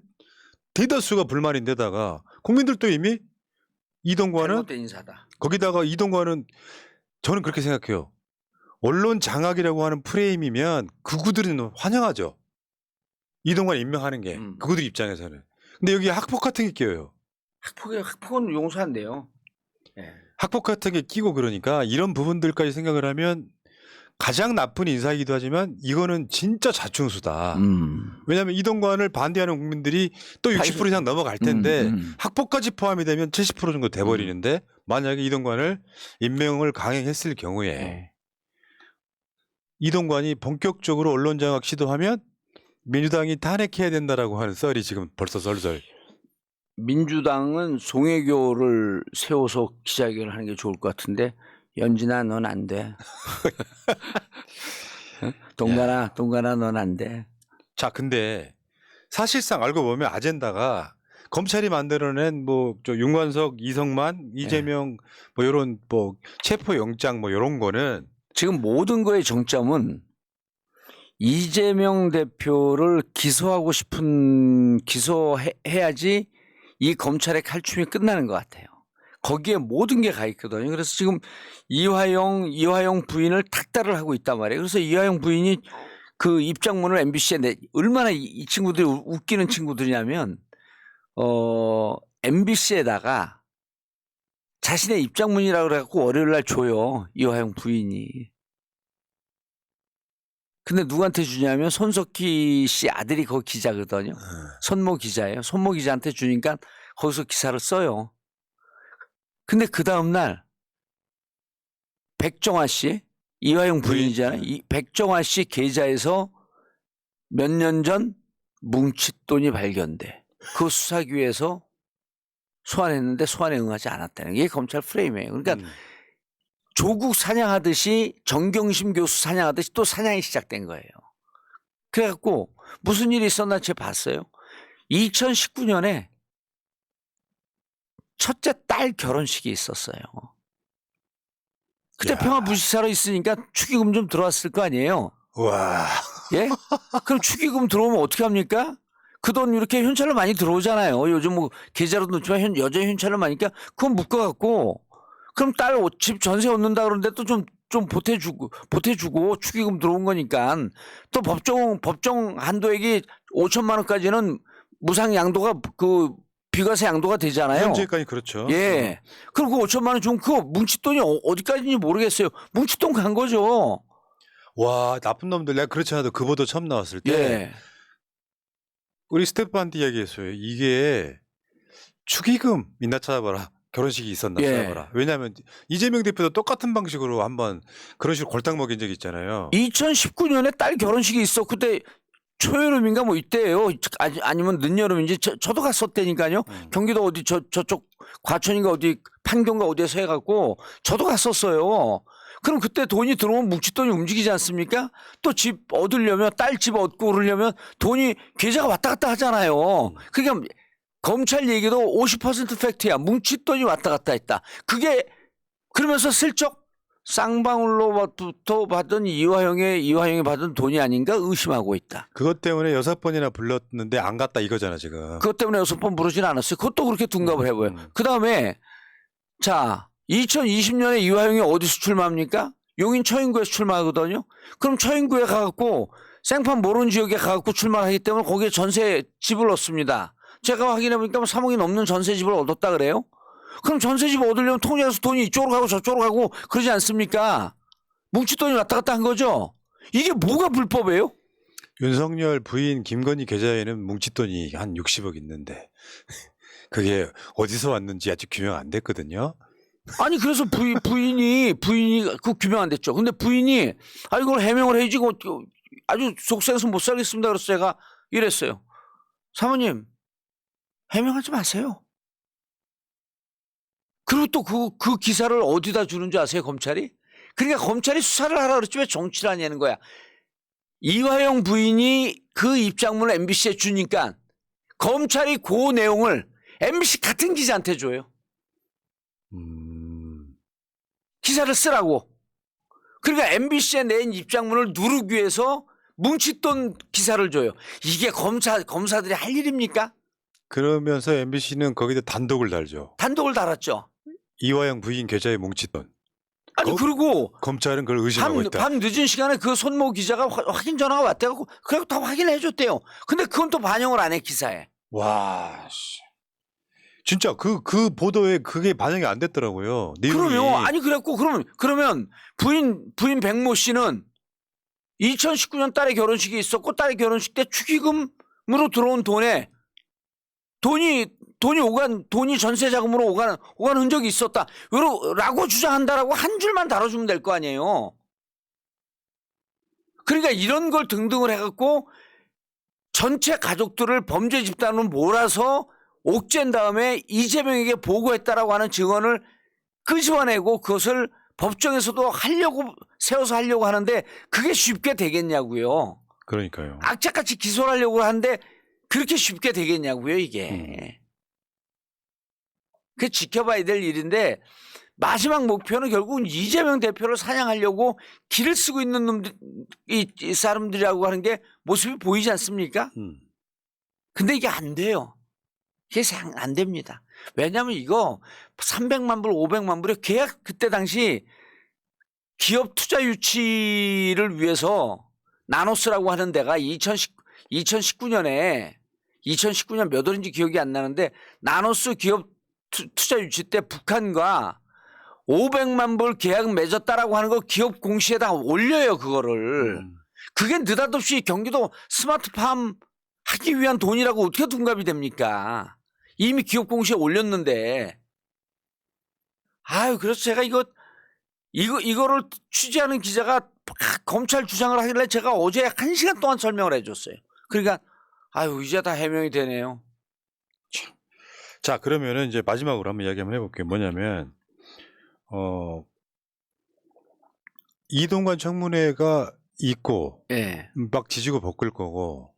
대다수가 불만인데다가 국민들도 이미 이동관은 잘못된 인사다. 거기다가 이동관은 저는 그렇게 생각해요. 언론 장악이라고 하는 프레임이면 극우들은 환영하죠. 이동관 임명하는 게 극우들 입장에서는. 근데 여기 학폭 같은 게 끼어요. 학폭은 용서한대요. 예. 학폭 같은 게 끼고 그러니까 이런 부분들까지 생각을 하면 가장 나쁜 인사이기도 하지만 이거는 진짜 자충수다. 왜냐하면 이동관을 반대하는 국민들이 또 60% 이상 넘어갈 텐데 학폭까지 포함이 되면 70% 정도 돼버리는데 만약에 이동관을 임명을 강행했을 경우에 이동관이 본격적으로 언론 장악 시도하면 민주당이 탄핵해야 된다라고 하는 썰이 지금 벌써 썰썰. 민주당은 송혜교를 세워서 기자회견을 하는 게 좋을 것 같은데 연진아 넌 안 돼. 동관아 넌 안 돼. 자, 근데 사실상 알고 보면 아젠다가 검찰이 만들어낸 뭐 저 윤관석, 이성만, 이재명 뭐 이런 뭐 체포 영장 뭐 이런 거는 지금 모든 거의 정점은 이재명 대표를 기소해야지 이 검찰의 칼춤이 끝나는 것 같아요. 거기에 모든 게 가 있거든요. 그래서 지금 이화영 부인을 탁달을 하고 있단 말이에요. 그래서 이화영 부인이 그 입장문을 MBC에 얼마나 이 친구들이 웃기는 친구들이냐면 MBC에다가 자신의 입장문이라고 그래갖고 월요일 날 줘요. 이화영 부인이. 근데 누구한테 주냐면 손석희 씨 아들이 거기 기자거든요. 손모 기자예요. 손모 기자한테 주니까 거기서 기사를 써요. 근데 그 다음날 백정화 씨, 이화영 부인이잖아요. 이 백정화 씨 계좌에서 몇 년 전 뭉칫돈이 발견돼. 그 수사기 위해서 소환했는데 소환에 응하지 않았다는 게 검찰 프레임이에요. 그러니까 조국 사냥하듯이 정경심 교수 사냥하듯이 또 사냥이 시작된 거예요. 그래갖고 무슨 일이 있었나 제가 봤어요. 2019년에 첫째 딸 결혼식이 있었어요. 그때 평화부시사로 있으니까 축의금 좀 들어왔을 거 아니에요. 와. 예? 그럼 축의금 들어오면 어떻게 합니까? 그 돈 이렇게 현찰로 많이 들어오잖아요. 요즘 뭐 계좌로 넣지만 여전히 현찰로 많으니까 그건 묶어갖고 그럼 딸 집 전세 얻는다 그러는데 또 좀 보태주고 축의금 들어온 거니까 또 법정 한도액이 5천만 원까지는 무상 양도가 그 비과세 양도가 되잖아요. 현재까지 그렇죠. 예. 그럼 그 5천만 원 주면 그 뭉칫돈이 어디까지인지 모르겠어요. 뭉칫돈 간 거죠. 와, 나쁜 놈들. 내가 그렇지 않아도 그 보도 처음 나왔을 때 예. 우리 스태프한테 이야기했어요. 이게 축의금 있나 찾아봐라. 결혼식이 있었나 찾아봐라. 왜냐하면 이재명 대표도 똑같은 방식으로 한번 그런 식으로 골탕 먹인 적이 있잖아요. 2019년에 딸 결혼식이 있어. 그때 초여름인가 뭐 이때예요. 아니면 늦여름인지 저도 갔었다니까요. 경기도 어디 저쪽 과천인가 어디 판교인가 어디에서 해갖고 저도 갔었어요. 그럼 그때 돈이 들어오면 뭉칫돈이 움직이지 않습니까? 또 집 얻으려면 딸 집 얻고 그러려면 돈이 계좌가 왔다 갔다 하잖아요. 그러니까 검찰 얘기도 50% 팩트야. 뭉칫돈이 왔다 갔다 했다. 그게 그러면서 슬쩍 쌍방울로부터 받은 이화영이 받은 돈이 아닌가 의심하고 있다. 그것 때문에 6번이나 불렀는데 안 갔다 이거잖아 지금. 그것 때문에 6번 부르진 않았어요. 그것도 그렇게 둔갑을 해봐요. 그 다음에 자 2020년에 이화영이 어디서 출마합니까? 용인 처인구에서 출마하거든요. 그럼 처인구에 가갖고 생판 모르는 지역에 가갖고 출마를 하기 때문에 거기에 전세 집을 얻습니다. 제가 확인해보니까 3억이 넘는 전세 집을 얻었다 그래요? 그럼 전세 집 얻으려면 통장에서 돈이 이쪽으로 가고 저쪽으로 가고 그러지 않습니까? 뭉칫돈이 왔다 갔다 한 거죠. 이게 뭐가 불법이에요? 윤석열 부인 김건희 계좌에는 뭉칫돈이 한 60억 있는데 그게 어디서 왔는지 아직 규명 안 됐거든요. 아니 그래서 부인이 그 규명 안 됐죠. 근데 부인이 이걸 해명을 해야지 아주 속세에서 못 살겠습니다. 그래서 제가 이랬어요. 사모님 해명하지 마세요. 그리고 또 그 기사를 어디다 주는 줄 아세요, 검찰이? 그러니까 검찰이 수사를 하라 그랬지 왜 정치를 하냐는 거야. 이화영 부인이 그 입장문을 MBC에 주니까 검찰이 그 내용을 MBC 같은 기자한테 줘요. 기사를 쓰라고. 그러니까 MBC에 낸 입장문을 누르기 위해서 뭉칫돈 기사를 줘요. 이게 검사들이 할 일입니까? 그러면서 MBC는 거기다 단독을 달죠. 단독을 달았죠. 이화영 부인 계좌에 뭉칫돈. 아니 그리고 검찰은 그걸 의심하고 있다. 밤 늦은 시간에 그 손모 기자가 확인 전화가 왔대고 그래고 다 확인해 줬대요. 근데 그건 또 반영을 안 해 기사에. 와, 씨. 진짜 그 보도에 그게 반영이 안 됐더라고요. 내용이. 그럼요. 아니 그랬고 그러면 부인 백모 씨는 2019년 딸의 결혼식이 있었고 딸의 결혼식 때 축의금으로 들어온 돈이 전세 자금으로 오간 흔적이 있었다. 라고 주장한다라고 한 줄만 다뤄주면 될 거 아니에요. 그러니까 이런 걸 등등을 해갖고 전체 가족들을 범죄 집단으로 몰아서 옥죄인 다음에 이재명에게 보고했다라고 하는 증언을 끄집어내고 그것을 법정에서도 세워서 하려고 하는데 그게 쉽게 되겠냐고요. 그러니까요. 악착같이 기소를 하려고 하는데 그렇게 쉽게 되겠냐고요, 이게. 그 지켜봐야 될 일인데 마지막 목표는 결국은 이재명 대표를 사냥하려고 길을 쓰고 있는 이 사람들이라고 하는 게 모습이 보이지 않습니까? 근데 이게 안 돼요. 이게 안 됩니다. 왜냐하면 이거 300만 불, 500만 불의 계약 그때 당시 기업 투자 유치를 위해서 나노스라고 하는 데가 2019년에 2019년 몇 월인지 기억이 안 나는데 나노스 기업 투자 유치 때 북한과 500만 불 계약 맺었다라고 하는 거 기업 공시에다 올려요 그거를. 그게 느닷없이 경기도 스마트팜 하기 위한 돈이라고 어떻게 둔갑이 됩니까? 이미 기업 공시에 올렸는데. 그래서 제가 이거를 취재하는 기자가 검찰 주장을 하길래 제가 어제 1시간 동안 설명을 해줬어요. 그러니까 이제 다 해명이 되네요. 자, 그러면은 이제 마지막으로 한번 이야기 한번 해볼게요. 뭐냐면 이동관 청문회가 있고 예. 막 지지고 볶을 거고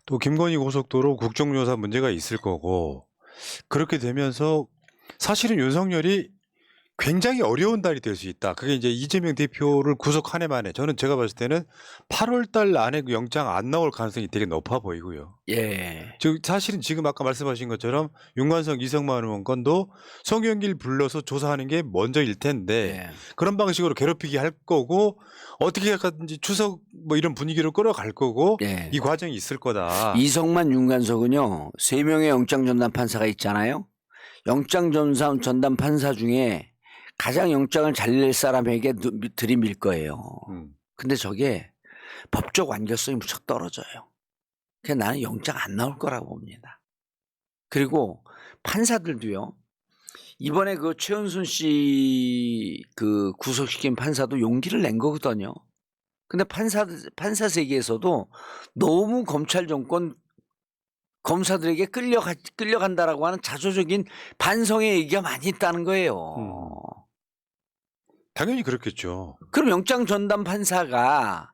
또 김건희 고속도로 국정조사 문제가 있을 거고 그렇게 되면서 사실은 윤석열이 굉장히 어려운 달이 될 수 있다. 그게 이제 이재명 대표를 구속 한 해 만에 제가 봤을 때는 8월 달 안에 그 영장 안 나올 가능성이 되게 높아 보이고요. 예. 즉 사실은 지금 아까 말씀하신 것처럼 윤관석, 이성만 의원 건도 송영길 불러서 조사하는 게 먼저일 텐데 그런 방식으로 괴롭히게 할 거고 어떻게 하든지 추석 뭐 이런 분위기로 끌어갈 거고 이 과정이 있을 거다. 이성만, 윤관석은요 3명의 영장 전담 판사가 있잖아요. 영장 전담 판사 중에 가장 영장을 잘 낼 사람에게 들이밀 거예요. 근데 저게 법적 완결성이 무척 떨어져요. 그래서 나는 영장 안 나올 거라고 봅니다. 그리고 판사들도요. 이번에 그 최은순 씨 그 구속시킨 판사도 용기를 낸 거거든요. 근데 판사 세계에서도 너무 검찰 정권 검사들에게 끌려간다라고 하는 자조적인 반성의 얘기가 많이 있다는 거예요. 당연히 그렇겠죠. 그럼 영장 전담 판사가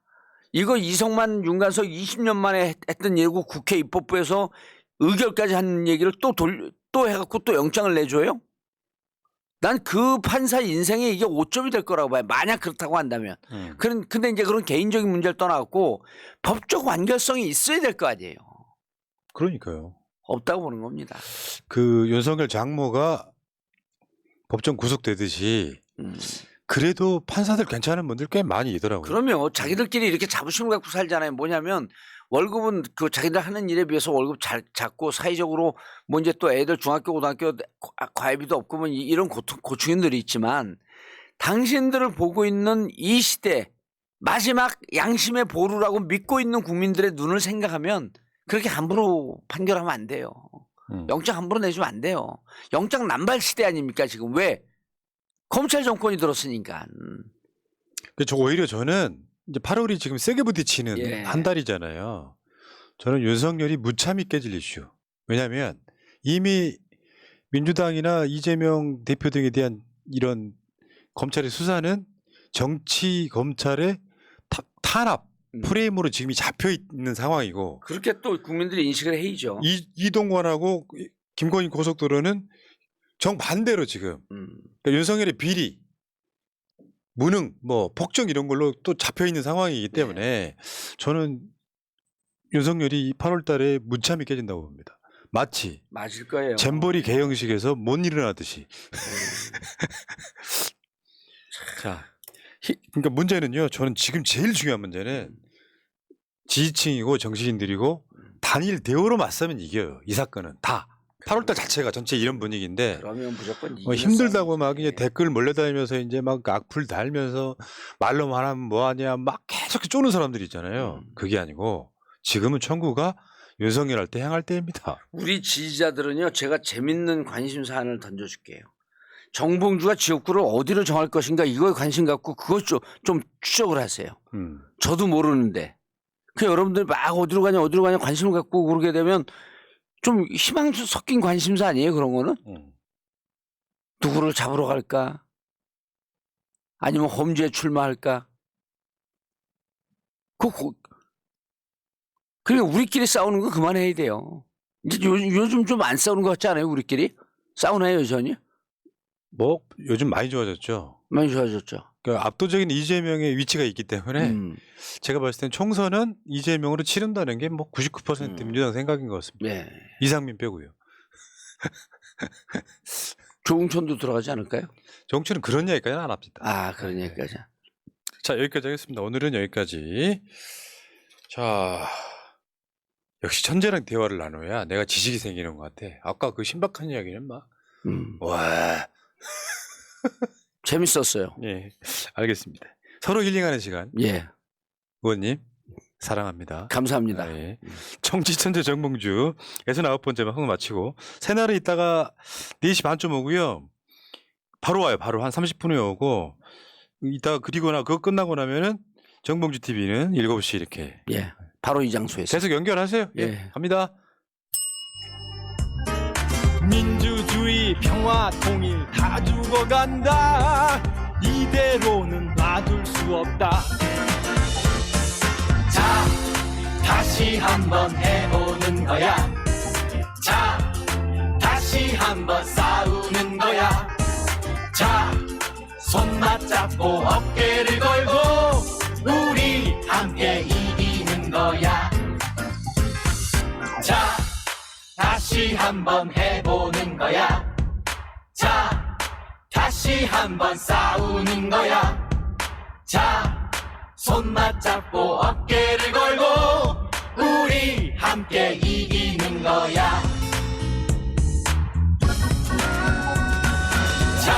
이거 이성만, 윤관석 20년 만에 했던 예고 국회 입법부에서 의결까지 한 얘기를 또 해갖고 또 영장을 내줘요? 난 그 판사 인생에 이게 오점이 될 거라고 봐요. 만약 그렇다고 한다면. 근데 이제 그런 개인적인 문제를 떠나갖고 법적 완결성이 있어야 될 거 아니에요. 그러니까요. 없다고 보는 겁니다. 그 윤석열 장모가 법정 구속되듯이 그래도 판사들 괜찮은 분들 꽤 많이 있더라고요. 그러면 자기들끼리 이렇게 자부심을 갖고 살잖아요. 뭐냐면 월급은 그 자기들 하는 일에 비해서 월급 작고 사회적으로 뭐 이제 또 애들 중학교 고등학교 과외비도 없고 뭐 이런 고충들이 있지만 당신들을 보고 있는 이 시대 마지막 양심의 보루라고 믿고 있는 국민들의 눈을 생각하면 그렇게 함부로 판결하면 안 돼요. 영장 함부로 내주면 안 돼요. 영장 남발 시대 아닙니까 지금. 왜? 검찰 정권이 들었으니까. 저 오히려 저는 이제 8월이 지금 세게 부딪히는 예. 한 달이잖아요. 저는 윤석열이 무참히 깨질 이슈. 왜냐하면 이미 민주당이나 이재명 대표 등에 대한 이런 검찰의 수사는 정치 검찰의 탄압 프레임으로 지금 잡혀 있는 상황이고, 그렇게 또 국민들이 인식을 해야죠. 이동관하고 김건희 고속도로는 정반대로 지금 그러니까 윤석열의 비리, 무능, 뭐 폭정 이런 걸로 또 잡혀 있는 상황이기 때문에 저는 윤석열이 8월 달에 무참히 깨진다고 봅니다. 마치 맞을 거예요. 잼버리 개영식에서 못 일어나듯이. 자, 그러니까 문제는요. 저는 지금 제일 중요한 문제는 지지층이고 정치인들이고 단일 대우로 맞서면 이겨요. 이 사건은 다. 8월달 자체가 전체 이런 분위기인데 그러면 무조건 힘들다고 막 이제 댓글 몰려다니면서 이제 막 악플 달면서 말로만 하면 뭐하냐 막 계속 쪼는 사람들이 있잖아요. 그게 아니고 지금은 청구가 윤석열 할 때 행할 때입니다. 우리 지지자들은요. 제가 재밌는 관심 사안을 던져줄게요. 정봉주가 지역구를 어디로 정할 것인가 이거에 관심 갖고 그것 좀 추적을 하세요. 저도 모르는데 그 여러분들 막 어디로 가냐 관심을 갖고 그러게 되면 좀 희망 섞인 관심사 아니에요 그런 거는? 누구를 잡으러 갈까? 아니면 험지에 출마할까? 그러니까 우리끼리 싸우는 거 그만해야 돼요. 이제 요즘 좀 안 싸우는 것 같지 않아요 우리끼리? 싸우나요 여전히? 뭐 요즘 많이 좋아졌죠. 많이 좋아졌죠. 그러니까 압도적인 이재명의 위치가 있기 때문에 제가 봤을 땐 총선은 이재명으로 치른다는 게 뭐 99% 민주당 생각인 것 같습니다. 네. 이상민 빼고요. 조응천도 들어가지 않을까요? 정치는 그런 이야기까지는 안 합니다. 아 그런 얘기까지. 자 여기까지 하겠습니다. 오늘은 여기까지. 자 역시 천재랑 대화를 나눠야 내가 지식이 생기는 것 같아. 아까 그 신박한 이야기는 막 와. 재밌었어요. 예, 알겠습니다. 서로 힐링하는 시간. 예. 의원님 사랑합니다. 감사합니다. 예. 청지천재 정봉주 69번째 방송 마치고 새날에 있다가 4시 반쯤 오고요. 바로 와요. 바로 한 30분 후에 오고 이따가 그리고나 그거 끝나고 나면은 정봉주 TV는 7시 이렇게. 예. 바로 이 장소에서. 계속 연결하세요. 예. 예. 갑니다. 민주주의 평화 통일 다 죽어간다 이대로는 놔둘 수 없다 자 다시 한번 해보는 거야 자 다시 한번 싸우는 거야 자 손 맞잡고 어깨를 걸고 우리 함께 이기는 거야 자 다시 한번 해보는 거야 자 다시 한번 싸우는 거야 자 손 맞잡고 어깨를 걸고 우리 함께 이기는 거야 자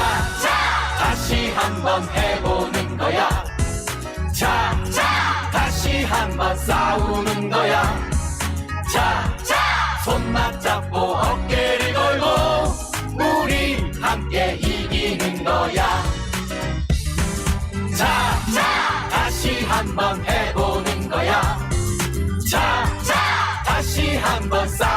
다시 한번 해보는 거야 자 다시 한번 싸우는 거야 자 손 맞잡고 어깨를 걸고 우리 함께 이기는 거야 자 다시 한번 해보는 거야 자 다시 한번 싸우는